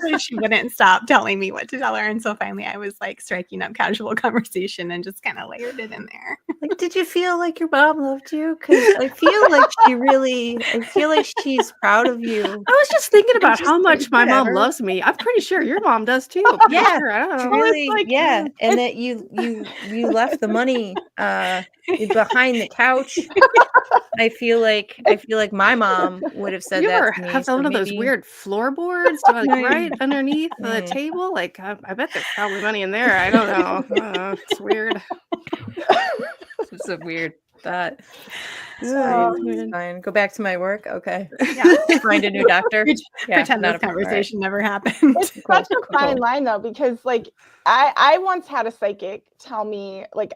[SPEAKER 4] So she wouldn't stop telling me what to tell her, and so finally, I was like striking up casual conversation and just kind of layered it in there.
[SPEAKER 1] Like, did you feel like your mom loved you? Because I feel like she's proud of you.
[SPEAKER 2] I was just thinking about
[SPEAKER 1] just
[SPEAKER 2] how
[SPEAKER 1] like,
[SPEAKER 2] much my mom
[SPEAKER 1] whatever.
[SPEAKER 2] loves me. I'm pretty sure your mom does too. Pretty
[SPEAKER 1] Yeah,
[SPEAKER 2] sure. I don't
[SPEAKER 1] It's
[SPEAKER 2] know.
[SPEAKER 1] really,
[SPEAKER 5] like,
[SPEAKER 1] yeah, and that you left the money behind the couch. I feel like my mom would have said
[SPEAKER 2] You
[SPEAKER 1] that
[SPEAKER 2] ever
[SPEAKER 1] to me.
[SPEAKER 2] have
[SPEAKER 1] So
[SPEAKER 2] one of those
[SPEAKER 1] maybe
[SPEAKER 2] weird floorboards like
[SPEAKER 1] Right.
[SPEAKER 2] right underneath the
[SPEAKER 1] Mm.
[SPEAKER 2] table? Like I bet there's probably money in there. I don't know. It's weird.
[SPEAKER 1] It's a weird thought. It's
[SPEAKER 2] Oh,
[SPEAKER 1] fine. It's
[SPEAKER 2] man.
[SPEAKER 1] fine. Go back to my work. Okay.
[SPEAKER 4] Yeah.
[SPEAKER 1] Find a new doctor. Yeah,
[SPEAKER 4] Pretend
[SPEAKER 1] not
[SPEAKER 4] this
[SPEAKER 1] a problem. All right.
[SPEAKER 4] conversation never happened.
[SPEAKER 5] It's
[SPEAKER 1] Cool,
[SPEAKER 5] such a
[SPEAKER 1] cool,
[SPEAKER 5] fine
[SPEAKER 1] cool.
[SPEAKER 5] line though, because like I once had a psychic tell me like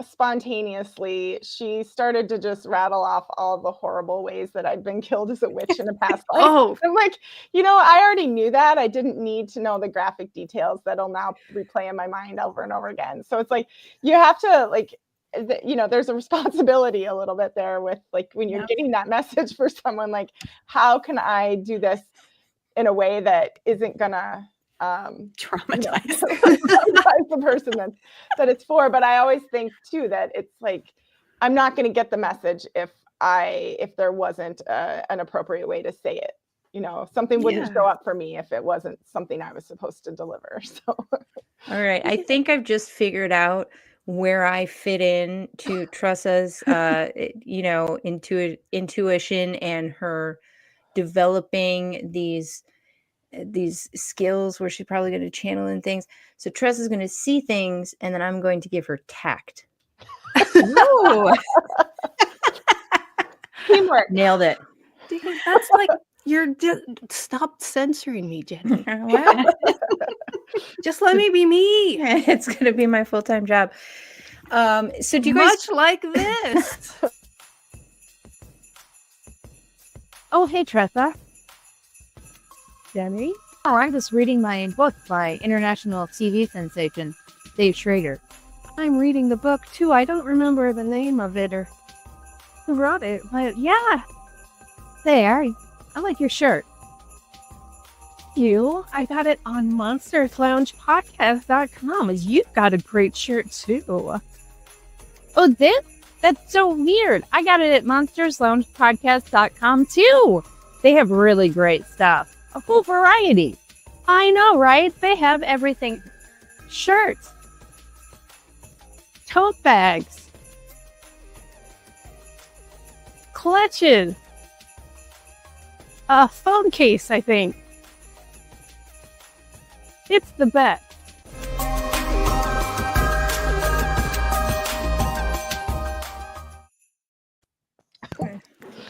[SPEAKER 5] spontaneously she started to just rattle off all the horrible ways that I'd been killed as a witch in a past life.
[SPEAKER 2] Oh,
[SPEAKER 5] I'm like, I already knew that. I didn't need to know the graphic details that'll now replay in my mind over and over again. So it's like you have to like there's a responsibility a little bit there with like when you're
[SPEAKER 4] Yep.
[SPEAKER 5] getting that message for someone, like how can I do this in a way that isn't gonna
[SPEAKER 4] Traumatized.
[SPEAKER 5] traumatize the person that it's for. But I always think too that it's like I'm not going to get the message if there wasn't an appropriate way to say it. Something wouldn't
[SPEAKER 4] Yeah.
[SPEAKER 5] show up for me if it wasn't something I was supposed to deliver. So
[SPEAKER 1] All right. I think I've just figured out where I fit in to Tressa's intuition and her developing these skills where she's probably going to channel in things. So Tressa's going to see things, and then I'm going to give her tact.
[SPEAKER 4] Ooh.
[SPEAKER 5] teamwork.
[SPEAKER 1] Nailed it.
[SPEAKER 2] dude, that's like stop censoring me, Jeni.
[SPEAKER 1] What?
[SPEAKER 2] Just let me be me.
[SPEAKER 1] It's going to be my full-time job. So do you guys?
[SPEAKER 2] Much like this.
[SPEAKER 7] Oh, hey, Tressa. Jeni? Oh, I'm just reading my book by international TV sensation, Dave Schrader. I'm reading the book, too. I don't remember the name of it or who wrote it, but yeah. There. I like your shirt. You? I got it on monstersloungepodcast.com. You've got a great shirt, too. Oh, this? That's so weird. I got it at monstersloungepodcast.com, too. They have really great stuff. A full variety. I know, right? They have everything. Shirts. Tote bags. Clutches. A phone case, I think. It's the best.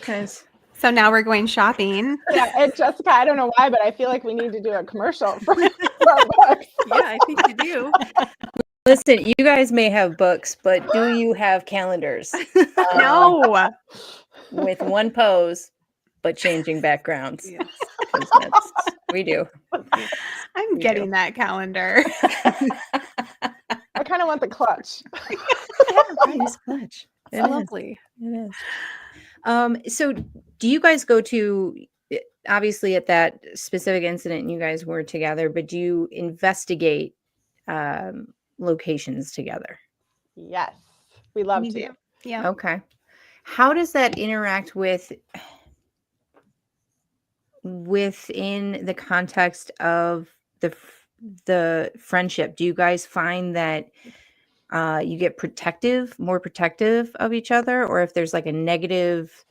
[SPEAKER 1] Guys.
[SPEAKER 4] So now we're going shopping.
[SPEAKER 5] Yeah, and Jessica, I don't know why, but I feel like we need to do a commercial for our books.
[SPEAKER 2] Yeah, I think you do.
[SPEAKER 1] Listen, you guys may have books, but do you have calendars?
[SPEAKER 4] No.
[SPEAKER 1] With one pose, but changing backgrounds.
[SPEAKER 2] Yes.
[SPEAKER 1] 'Cause we do.
[SPEAKER 4] I'm
[SPEAKER 1] We
[SPEAKER 4] getting that calendar.
[SPEAKER 5] I kind of want the clutch.
[SPEAKER 1] Nice clutch.
[SPEAKER 2] It's
[SPEAKER 1] It is.
[SPEAKER 2] lovely.
[SPEAKER 1] It is. So do you guys go to, obviously at that specific incident you guys were together, but do you investigate locations together?
[SPEAKER 5] Yes, we love
[SPEAKER 4] We
[SPEAKER 5] to.
[SPEAKER 4] do. Yeah.
[SPEAKER 1] Okay. How does that interact within the context of the friendship, do you guys find that you get more protective of each other, or if there's like a negative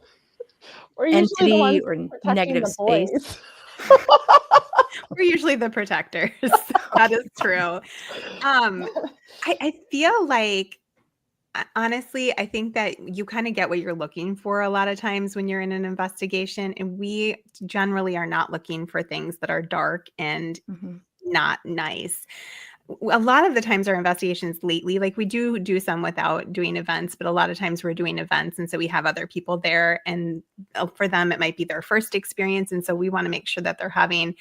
[SPEAKER 5] We're usually the
[SPEAKER 1] entity
[SPEAKER 5] ones
[SPEAKER 1] or
[SPEAKER 5] protecting
[SPEAKER 1] negative
[SPEAKER 5] the
[SPEAKER 1] space?
[SPEAKER 5] boys.
[SPEAKER 4] We're usually the protectors. That is true. I feel like, honestly, I think that you kind of get what you're looking for a lot of times when you're in an investigation, and we generally are not looking for things that are dark and
[SPEAKER 1] Mhm.
[SPEAKER 4] not nice. A lot of the times our investigations lately, like we do some without doing events, but a lot of times we're doing events. And so we have other people there, and for them, it might be their first experience. And so we want to make sure that they're having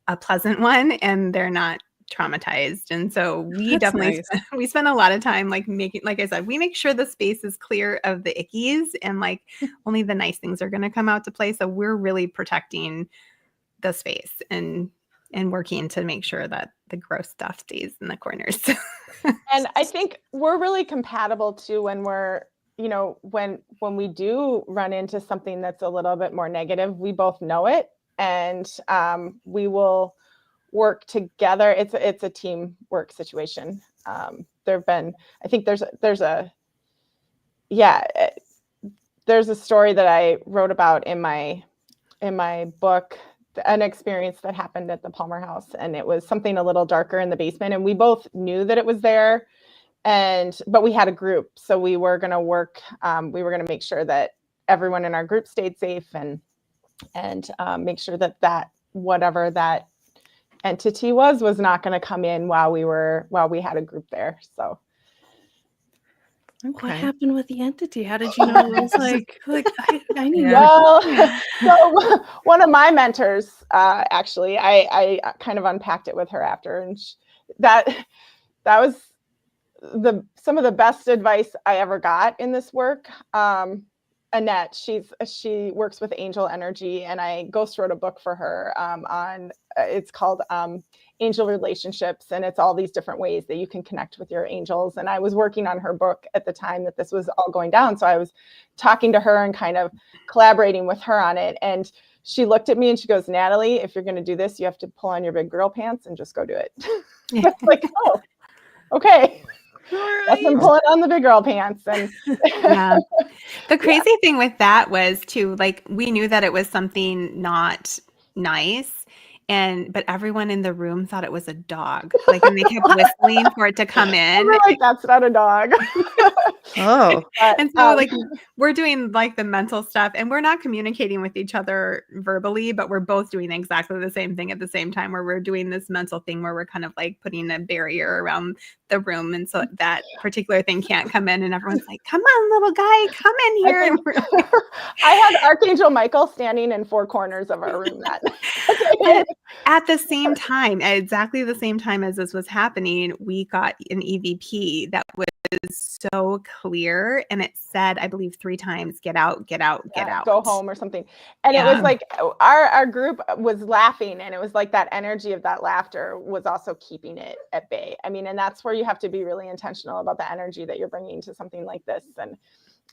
[SPEAKER 4] a pleasant one and they're not traumatized. And so we
[SPEAKER 2] That's
[SPEAKER 4] definitely
[SPEAKER 2] nice.
[SPEAKER 4] we spend a lot of time like I said, we make sure the space is clear of the ickies, and like only the nice things are going to come out to play. So we're really protecting the space and working to make sure that the gross stuff stays in the corners.
[SPEAKER 5] And I think we're really compatible too when we're, when we do run into something that's a little bit more negative, we both know it, and we will work together. It's a teamwork situation. There've been, I think there's a story that I wrote about in my book, an experience that happened at the Palmer house, and it was something a little darker in the basement, and we both knew that it was there, but we had a group, so we were going to work, we were going to make sure that everyone in our group stayed safe, and make sure that whatever that entity was not going to come in while we had a group there. So
[SPEAKER 2] What happened with the entity? How did you know it was like I need more?
[SPEAKER 5] Well, so one of my mentors, actually, I kind of unpacked it with her after, and that was some of the best advice I ever got in this work. Annette, she works with angel energy, and I ghost wrote a book for her on it's called Angel Relationships, and it's all these different ways that you can connect with your angels. And I was working on her book at the time that this was all going down, so I was talking to her and kind of collaborating with her on it. And she looked at me and she goes, "Natalie, if you're going to do this, you have to pull on your big girl pants and just go do it." Yeah. It's like, oh, okay. Right. I'm pulling on the big girl pants. And
[SPEAKER 4] yeah. The crazy thing with that was too, like, we knew that it was something not nice, but everyone in the room thought it was a dog. Like, and they kept whistling for it to come in.
[SPEAKER 5] We're like, that's not a dog.
[SPEAKER 1] Oh.
[SPEAKER 4] And so like we're doing like the mental stuff, and we're not communicating with each other verbally, but we're both doing exactly the same thing at the same time, where we're doing this mental thing where we're kind of like putting a barrier around the room, and so that particular thing can't come in, and everyone's like, "Come on, little guy, come in here."
[SPEAKER 5] I had Archangel Michael standing in 4 corners of our room that night.
[SPEAKER 4] At the same time, at exactly the same time as this was happening, we got an EVP that was so clear, and it said, I believe 3 times, "Get out, get out, get out.
[SPEAKER 5] Go home," or something. And it was like our group was laughing, and it was like that energy of that laughter was also keeping it at bay. I mean, and that's where you have to be really intentional about the energy that you're bringing to something like this.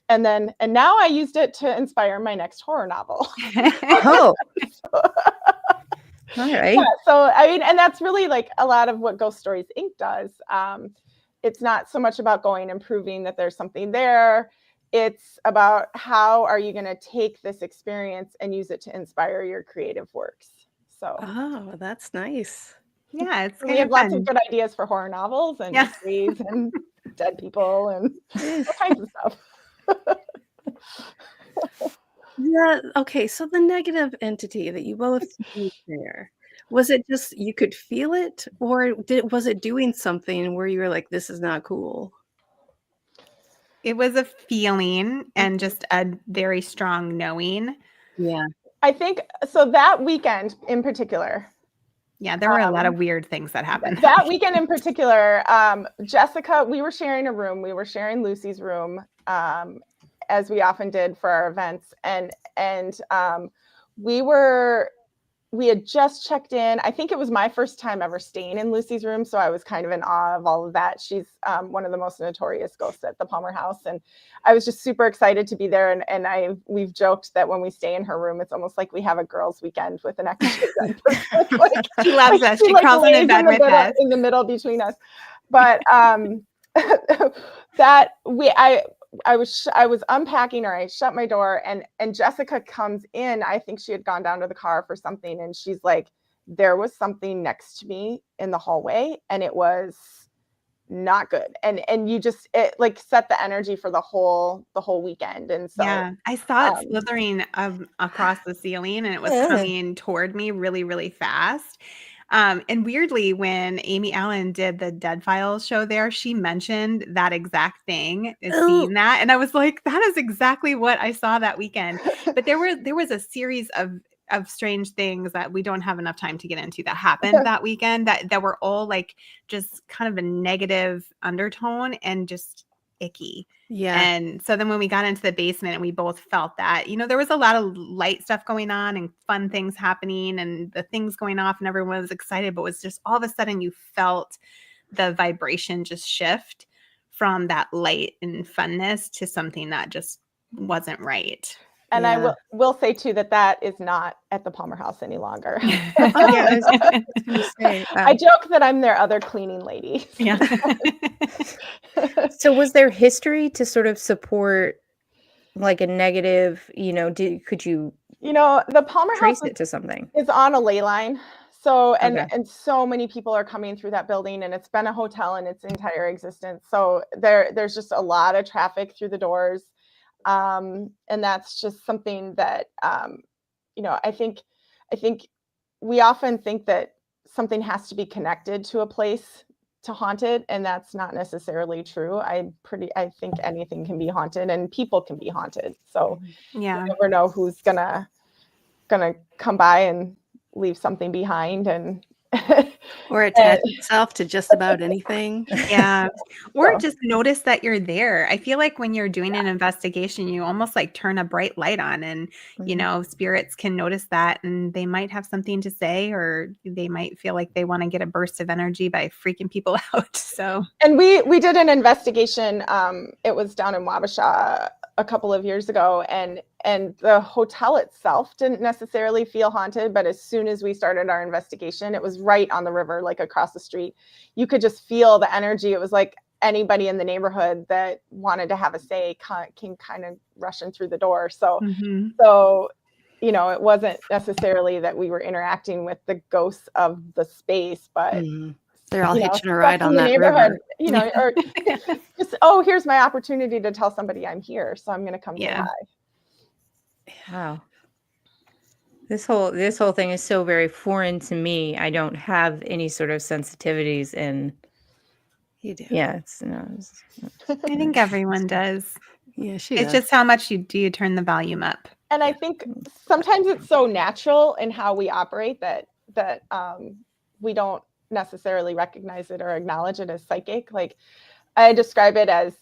[SPEAKER 5] And now I used it to inspire my next horror novel.
[SPEAKER 1] Oh. All right.
[SPEAKER 5] Yeah, so I mean, and that's really like a lot of what Ghost Stories Inc. does. It's not so much about going and proving that there's something there. It's about how are you going to take this experience and use it to inspire your creative works. So,
[SPEAKER 2] oh, that's nice.
[SPEAKER 4] Yeah, it's
[SPEAKER 5] we have lots of good ideas for horror novels and mysteries and dead people and all kinds of stuff.
[SPEAKER 2] Yeah. Okay. So the negative entity that you both see there, was it just you could feel it, or was it doing something where you were like, "This is not cool"?
[SPEAKER 4] It was a feeling and just a very strong knowing.
[SPEAKER 2] Yeah.
[SPEAKER 5] I think so. That weekend in particular.
[SPEAKER 4] Yeah, there were a lot of weird things that happened.
[SPEAKER 5] That weekend in particular, Jessica, we were sharing a room. We were sharing Lucy's room, as we often did for our events, and we were we had just checked in. I think it was my first time ever staying in Lucy's room, so I was kind of in awe of all of that. She's one of the most notorious ghosts at the Palmer house, and I was just super excited to be there. And we've joked that when we stay in her room, it's almost like we have a girls' weekend with an extra dead person. Like,
[SPEAKER 4] She loves us. She
[SPEAKER 5] like
[SPEAKER 4] crawls
[SPEAKER 5] lays
[SPEAKER 4] into bed with us.
[SPEAKER 5] in the middle between us. But I was unpacking, or I shut my door, and Jessica comes in. I think she had gone down to the car for something, and she's like, there was something next to me in the hallway, and it was not good. And you just, it like set the energy for the whole weekend. And so
[SPEAKER 4] Yeah, I saw it slithering across the ceiling, and it was coming toward me really, really fast. And weirdly, when Amy Allen did the Dead Files show there, she mentioned that exact thing, seeing that. And I was like, that is exactly what I saw that weekend. But there was a series of strange things that we don't have enough time to get into that happened that weekend that were all like just kind of a negative undertone and just icky.
[SPEAKER 2] Yeah.
[SPEAKER 4] And so then when we got into the basement and we both felt that, there was a lot of light stuff going on and fun things happening and the things going off and everyone was excited, but it was just all of a sudden you felt the vibration just shift from that light and funness to something that just wasn't right.
[SPEAKER 5] And I will say too that is not at the Palmer house any longer.
[SPEAKER 1] I was say,
[SPEAKER 5] I joke that I'm their other cleaning lady.
[SPEAKER 4] Yeah.
[SPEAKER 1] So was there history to sort of support like a negative, could you
[SPEAKER 5] the Palmer
[SPEAKER 1] trace
[SPEAKER 5] house
[SPEAKER 1] it to something?
[SPEAKER 5] is on a ley line. So, and
[SPEAKER 1] Okay.
[SPEAKER 5] and so many people are coming through that building, and it's been a hotel in its entire existence. So there's just a lot of traffic through the doors. And that's just something that, I think we often think that something has to be connected to a place to haunt it, and that's not necessarily true. I think anything can be haunted, and people can be haunted. So
[SPEAKER 4] Yeah.
[SPEAKER 5] you never know who's gonna come by and leave something behind, and
[SPEAKER 2] Or attach itself to just about anything.
[SPEAKER 4] Yeah. Or
[SPEAKER 5] So-
[SPEAKER 4] just notice that you're there. I feel like when you're doing an investigation, you almost like turn a bright light on and, spirits can notice that and they might have something to say, or they might feel like they want to get a burst of energy by freaking people out. So,
[SPEAKER 5] And we did an investigation. It was down in Wabasha a couple of years ago, and the hotel itself didn't necessarily feel haunted, but as soon as we started our investigation, it was right on the river, like across the street. You could just feel the energy. It was like anybody in the neighborhood that wanted to have a say came kind of rushing through the door. So it wasn't necessarily that we were interacting with the ghosts of the space, but
[SPEAKER 2] they're all hitching a
[SPEAKER 5] stuff
[SPEAKER 2] ride
[SPEAKER 5] in
[SPEAKER 2] on
[SPEAKER 5] the
[SPEAKER 2] that
[SPEAKER 5] neighborhood,
[SPEAKER 2] river.
[SPEAKER 5] or just, here's my opportunity to tell somebody I'm here, so I'm going to come say hi.
[SPEAKER 1] Wow. This whole thing is so very foreign to me. I don't have any sort of sensitivities, and
[SPEAKER 2] You do.
[SPEAKER 1] yeah,
[SPEAKER 4] I think everyone does.
[SPEAKER 2] Yeah, she
[SPEAKER 4] It's
[SPEAKER 2] does.
[SPEAKER 4] just how much do you turn the volume up?
[SPEAKER 5] And I think sometimes it's so natural in how we operate that we don't necessarily recognize it or acknowledge it as psychic. Like I describe it as,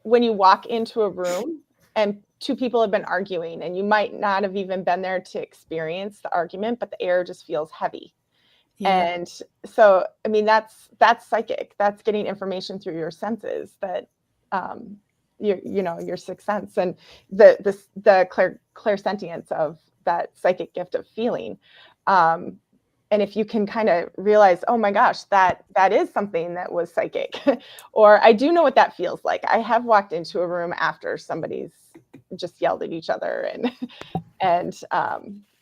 [SPEAKER 5] when you walk into a room and two people have been arguing, and you might not have even been there to experience the argument, but the air just feels heavy.
[SPEAKER 2] Yeah.
[SPEAKER 5] And so, I mean, that's psychic. That's getting information through your senses, that your sixth sense, and the clairsentience of that psychic gift of feeling. And if you can kind of realize, oh my gosh, that is something that was psychic, or I do know what that feels like. I have walked into a room after somebody's just yelled at each other, and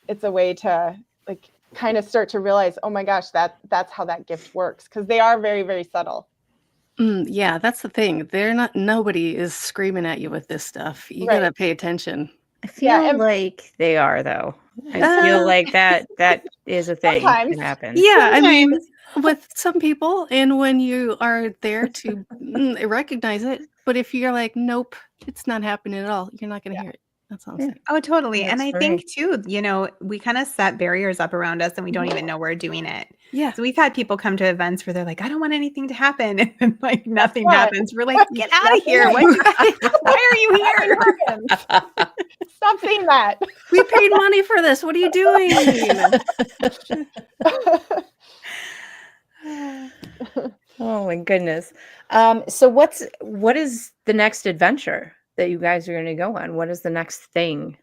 [SPEAKER 5] it's a way to like kind of start to realize, oh my gosh, that's how that gift works, because they are very, very subtle.
[SPEAKER 2] Yeah, that's the thing. Nobody is screaming at you with this stuff. You
[SPEAKER 5] Right.
[SPEAKER 2] gotta pay attention.
[SPEAKER 1] I feel like they are, though. I feel like that is a thing that
[SPEAKER 5] Sometimes.
[SPEAKER 1] happens.
[SPEAKER 2] Yeah, I mean, with some people, and when you are there to recognize it, but if you're like, nope, it's not happening at all, you're not gonna hear it. That's
[SPEAKER 1] Yeah.
[SPEAKER 2] awesome.
[SPEAKER 4] Oh, totally. And
[SPEAKER 1] That's
[SPEAKER 4] I think too, we kind of set barriers up around us and we don't even know we're doing it.
[SPEAKER 2] Yeah.
[SPEAKER 4] So we've had people come to events where they're like, I don't want anything to happen. And then like nothing
[SPEAKER 5] fun.
[SPEAKER 4] happens. We're like, get out of here. Why are you here?
[SPEAKER 5] Stop saying that.
[SPEAKER 2] We paid money for this. What are you doing?
[SPEAKER 1] Oh my goodness. So what is the next adventure that you guys are going to go on? What is the next thing?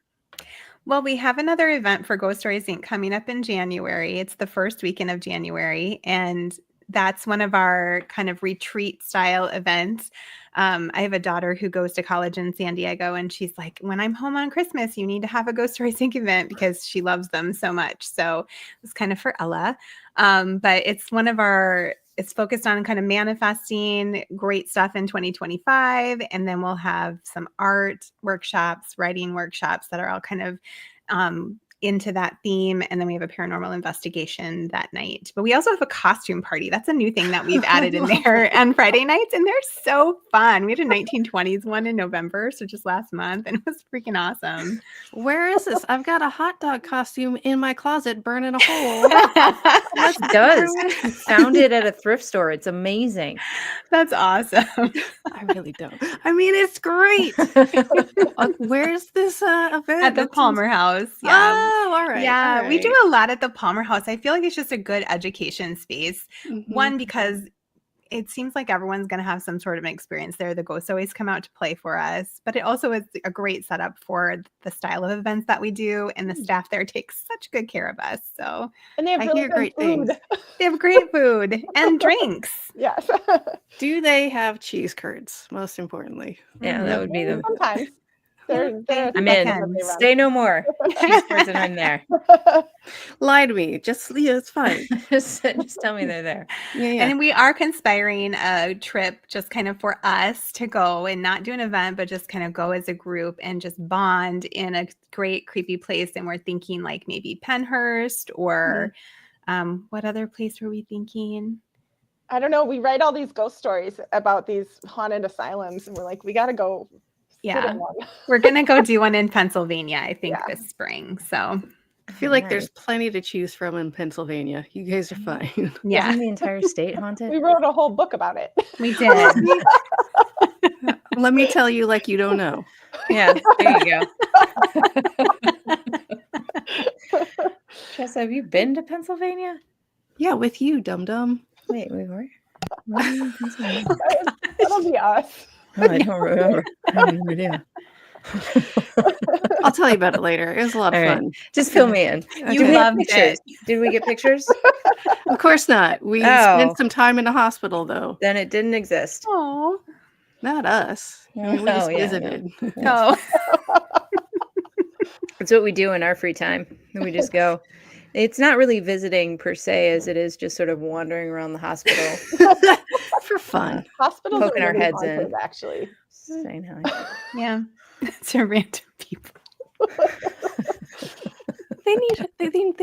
[SPEAKER 4] Well, we have another event for Ghost Stories Inc. coming up in January. It's the first weekend of January, and that's one of our kind of retreat style events. I have a daughter who goes to college in San Diego, and she's like, when I'm home on Christmas, you need to have a Ghost Stories Inc. event because she loves them so much. So it's kind of for Ella. But it's focused on kind of manifesting great stuff in 2025. And then we'll have some art workshops, writing workshops that are all kind of into that theme. And then we have a paranormal investigation that night. But we also have a costume party. That's a new thing that we've added in there on Friday nights. And they're so fun. We had a 1920s one in November, so just last month. And it was freaking awesome.
[SPEAKER 2] Where is this? I've got a hot dog costume in my closet burning a hole.
[SPEAKER 1] It does. Found it at a thrift store. It's amazing.
[SPEAKER 4] That's awesome.
[SPEAKER 2] I really don't. I mean, it's great. Where's this event?
[SPEAKER 4] At the
[SPEAKER 2] That
[SPEAKER 4] Palmer House. Yeah.
[SPEAKER 2] Oh, all right.
[SPEAKER 4] Yeah,
[SPEAKER 2] all
[SPEAKER 4] we do
[SPEAKER 2] right.
[SPEAKER 4] a lot at the Palmer House. I feel like it's just a good education space.
[SPEAKER 2] Mhm.
[SPEAKER 4] One, because it seems like everyone's going to have some sort of an experience there. The ghosts always come out to play for us, but it also is a great setup for the style of events that we do. And the staff there takes such good care of us. So
[SPEAKER 5] And they have
[SPEAKER 2] I
[SPEAKER 5] really
[SPEAKER 2] hear
[SPEAKER 5] good
[SPEAKER 2] great
[SPEAKER 5] food.
[SPEAKER 2] things.
[SPEAKER 4] they have great food and drinks.
[SPEAKER 5] Yes.
[SPEAKER 2] Do they have cheese curds? Most importantly.
[SPEAKER 1] Yeah, that would be the
[SPEAKER 5] Sometimes. They're
[SPEAKER 1] I'm
[SPEAKER 4] they
[SPEAKER 1] in.
[SPEAKER 4] can.
[SPEAKER 5] they run.
[SPEAKER 1] Say no more. Cheese curds and I'm there.
[SPEAKER 2] Lie to me. Just it's fine.
[SPEAKER 1] just tell me they're there.
[SPEAKER 2] Yeah,
[SPEAKER 4] And
[SPEAKER 2] yeah.
[SPEAKER 4] then we are conspiring a trip just kind of for us to go and not do an event, but just kind of go as a group and just bond in a great creepy place. And we're thinking like maybe Penhurst or what other place were we thinking?
[SPEAKER 5] I don't know. We write all these ghost stories about these haunted asylums, and we're like, we got to go. sit
[SPEAKER 4] Yeah.
[SPEAKER 5] in one.
[SPEAKER 4] We're going to go do one in Pennsylvania, I think,
[SPEAKER 5] Yeah.
[SPEAKER 4] this spring. So
[SPEAKER 2] I feel like there's plenty to choose from in Pennsylvania. You guys are fine.
[SPEAKER 4] yeah,
[SPEAKER 1] Isn't the entire state
[SPEAKER 5] We
[SPEAKER 1] haunted?
[SPEAKER 5] wrote a whole book about it.
[SPEAKER 4] we did.
[SPEAKER 2] Let me tell you like you don't know.
[SPEAKER 1] Yeah, there you go. Tressa, have you been to Pennsylvania?
[SPEAKER 2] Yeah, with you, dum-dum.
[SPEAKER 1] Wait, we were? Were we in Pennsylvania?
[SPEAKER 5] That'll be us.
[SPEAKER 1] Oh, I don't remember. I have no idea.
[SPEAKER 2] I'll tell you about it later. It was a lot of
[SPEAKER 1] All right.
[SPEAKER 2] fun.
[SPEAKER 1] Just fill me in.
[SPEAKER 4] You
[SPEAKER 1] Did we get
[SPEAKER 4] loved
[SPEAKER 1] pictures?
[SPEAKER 4] it.
[SPEAKER 1] Did we get pictures?
[SPEAKER 2] Of course not. We
[SPEAKER 1] Oh.
[SPEAKER 2] spent some time in the hospital, though.
[SPEAKER 1] Then it didn't exist.
[SPEAKER 4] Oh,
[SPEAKER 2] Not us. I mean, we
[SPEAKER 1] Oh,
[SPEAKER 2] just
[SPEAKER 1] yeah,
[SPEAKER 2] visited.
[SPEAKER 4] no.
[SPEAKER 1] It's what we do in our free time. We just go. It's not really visiting per se, as it is just sort of wandering around the hospital,
[SPEAKER 2] For fun.
[SPEAKER 5] Hospitals
[SPEAKER 1] Poking
[SPEAKER 5] are
[SPEAKER 1] our
[SPEAKER 5] really
[SPEAKER 1] heads in.
[SPEAKER 5] haunted, actually.
[SPEAKER 1] saying hi.
[SPEAKER 4] Yeah. It's a random people.
[SPEAKER 2] They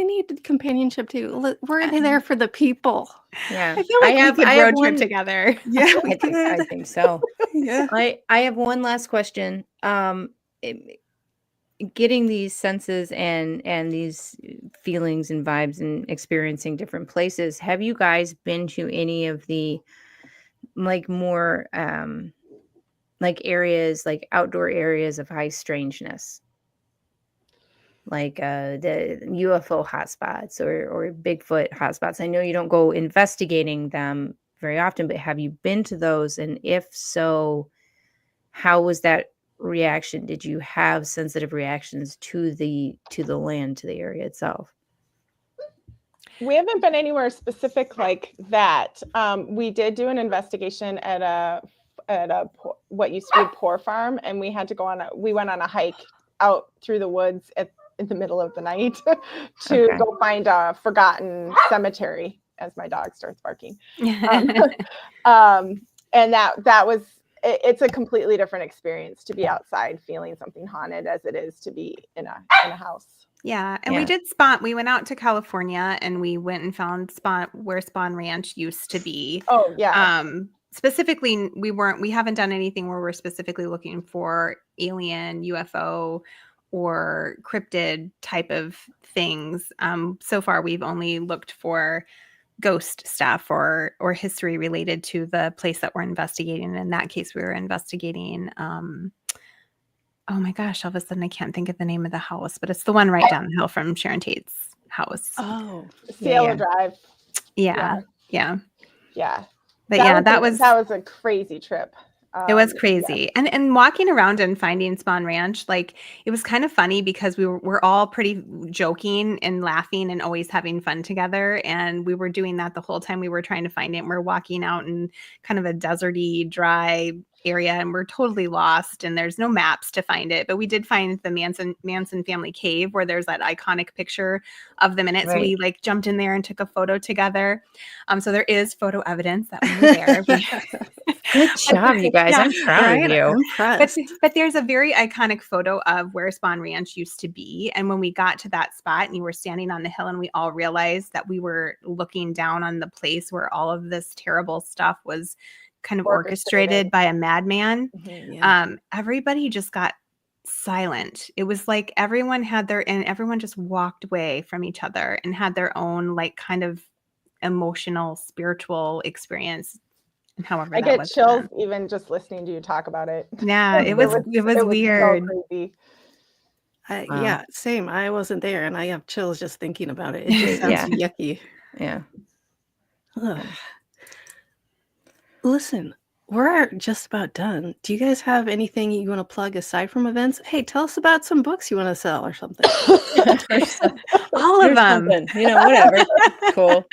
[SPEAKER 2] need companionship too. We're there for the people.
[SPEAKER 1] Yeah,
[SPEAKER 4] I feel like we could road
[SPEAKER 1] one,
[SPEAKER 4] trip together.
[SPEAKER 2] Yeah,
[SPEAKER 1] I think so.
[SPEAKER 2] Yeah.
[SPEAKER 1] I have one last question. Getting these senses and these feelings and vibes and experiencing different places, have you guys been to any of the like more like areas, like outdoor areas of high strangeness, like the UFO hotspots or Bigfoot hotspots? I know you don't go investigating them very often, but have you been to those? And if so, how was that reaction? Did you have sensitive reactions to the land, to the area itself?
[SPEAKER 5] We haven't been anywhere specific like that. We did do an investigation at a what used to be a poor farm, and we had to go we went on a hike out through the woods in the middle of the night to go find a forgotten cemetery as my dog starts barking. And that was, it's a completely different experience to be outside feeling something haunted as it is to be in a house.
[SPEAKER 4] Yeah. And we did we went out to California and we went and found where Spawn Ranch used to be.
[SPEAKER 5] Oh yeah.
[SPEAKER 4] Specifically, we haven't done anything where we're specifically looking for alien, UFO, or cryptid type of things. So far, we've only looked for ghost stuff or history related to the place that we're investigating. In that case, we were investigating. Oh my gosh! All of a sudden, I can't think of the name of the house, but it's the one right down the hill from Sharon Tate's house.
[SPEAKER 2] Oh,
[SPEAKER 5] Cielo Drive.
[SPEAKER 4] Yeah. But
[SPEAKER 5] that was a crazy trip.
[SPEAKER 4] It was crazy. And walking around and finding Spawn Ranch, like it was kind of funny because we're all pretty joking and laughing and always having fun together. And we were doing that the whole time we were trying to find it. And we're walking out in kind of a deserty, dry area and we're totally lost and there's no maps to find it. But we did find the Manson family cave where there's that iconic picture of them in it. Right. So we like jumped in there and took a photo together. So there is photo evidence that we were there.
[SPEAKER 1] Good job, you guys. I'm proud of you.
[SPEAKER 4] But there's a very iconic photo of where Spawn Ranch used to be. And when we got to that spot and you were standing on the hill and we all realized that we were looking down on the place where all of this terrible stuff was kind of orchestrated by a madman. Mm-hmm, everybody just got silent. It was like everyone just walked away from each other and had their own like kind of emotional, spiritual experience. And however
[SPEAKER 5] I get chills even just listening to you talk about it.
[SPEAKER 4] Yeah, it was weird.
[SPEAKER 5] So crazy.
[SPEAKER 2] Yeah, same. I wasn't there and I have chills just thinking about it. It just sounds yucky.
[SPEAKER 1] Yeah.
[SPEAKER 2] Ugh. Listen, we're just about done. Do you guys have anything you want to plug aside from events? Hey, tell us about some books you want to sell or something.
[SPEAKER 4] All of them.
[SPEAKER 1] Whatever. Cool.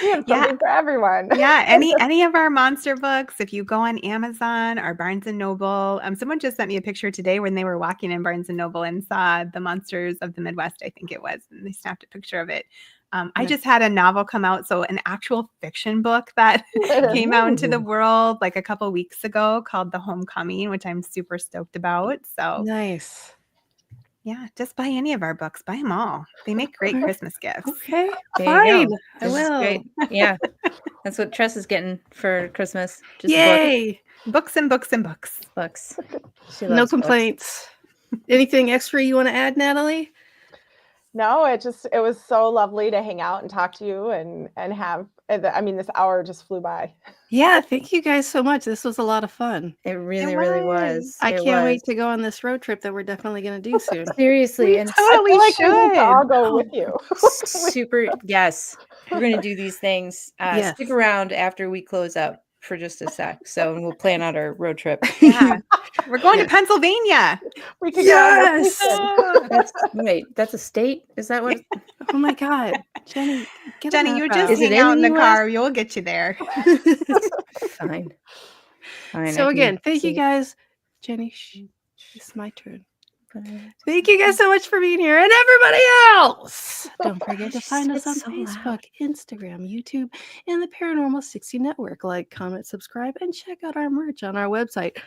[SPEAKER 5] We have something for everyone.
[SPEAKER 4] Yeah, any of our monster books. If you go on Amazon or Barnes and Noble, someone just sent me a picture today when they were walking in Barnes and Noble and saw The Monsters of the Midwest, I think it was, and they snapped a picture of it. I just had a novel come out, so an actual fiction book that came out into the world like a couple weeks ago called The Homecoming, which I'm super stoked about. So
[SPEAKER 2] nice.
[SPEAKER 4] Yeah, just buy any of our books. Buy them all. They make great Christmas gifts.
[SPEAKER 2] Okay, fine. I will.
[SPEAKER 1] Great. Yeah, that's what Tressa's getting for Christmas.
[SPEAKER 2] Just yay!
[SPEAKER 4] Books and books and books.
[SPEAKER 1] Books.
[SPEAKER 2] No complaints. Anything extra you want to add, Natalie?
[SPEAKER 5] No, it was so lovely to hang out and talk to you and have, this hour just flew by.
[SPEAKER 2] Yeah, thank you guys so much. This was a lot of fun.
[SPEAKER 1] It really was.
[SPEAKER 2] I can't wait to go on this road trip that we're definitely going to do soon.
[SPEAKER 1] Seriously.
[SPEAKER 5] And totally we should. I'll go with you.
[SPEAKER 1] Super. Yes. We're going to do these things. Stick around after we close up for just a sec. So we'll plan out our road trip.
[SPEAKER 4] Yeah. We're going to Pennsylvania.
[SPEAKER 5] We could go.
[SPEAKER 1] That's a state? Is that what?
[SPEAKER 2] Oh my God. Jeni,
[SPEAKER 4] you just hang out in the car. We'll get you there.
[SPEAKER 1] Fine.
[SPEAKER 2] So again, thank you guys. Jeni, it's my turn. Thank you guys so much for being here and everybody else. Don't forget to find us on Facebook, Instagram, YouTube, and the Paranormal 60 Network. Like, comment, subscribe, and check out our merch on our website,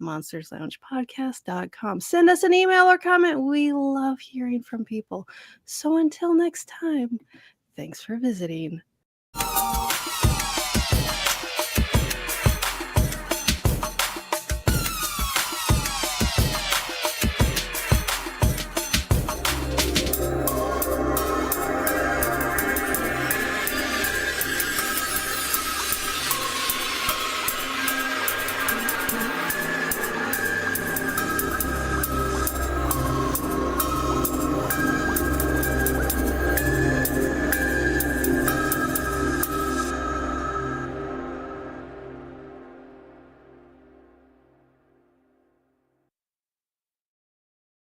[SPEAKER 2] monstersloungepodcast.com. Send us an email or comment. We love hearing from people. So until next time, thanks for visiting.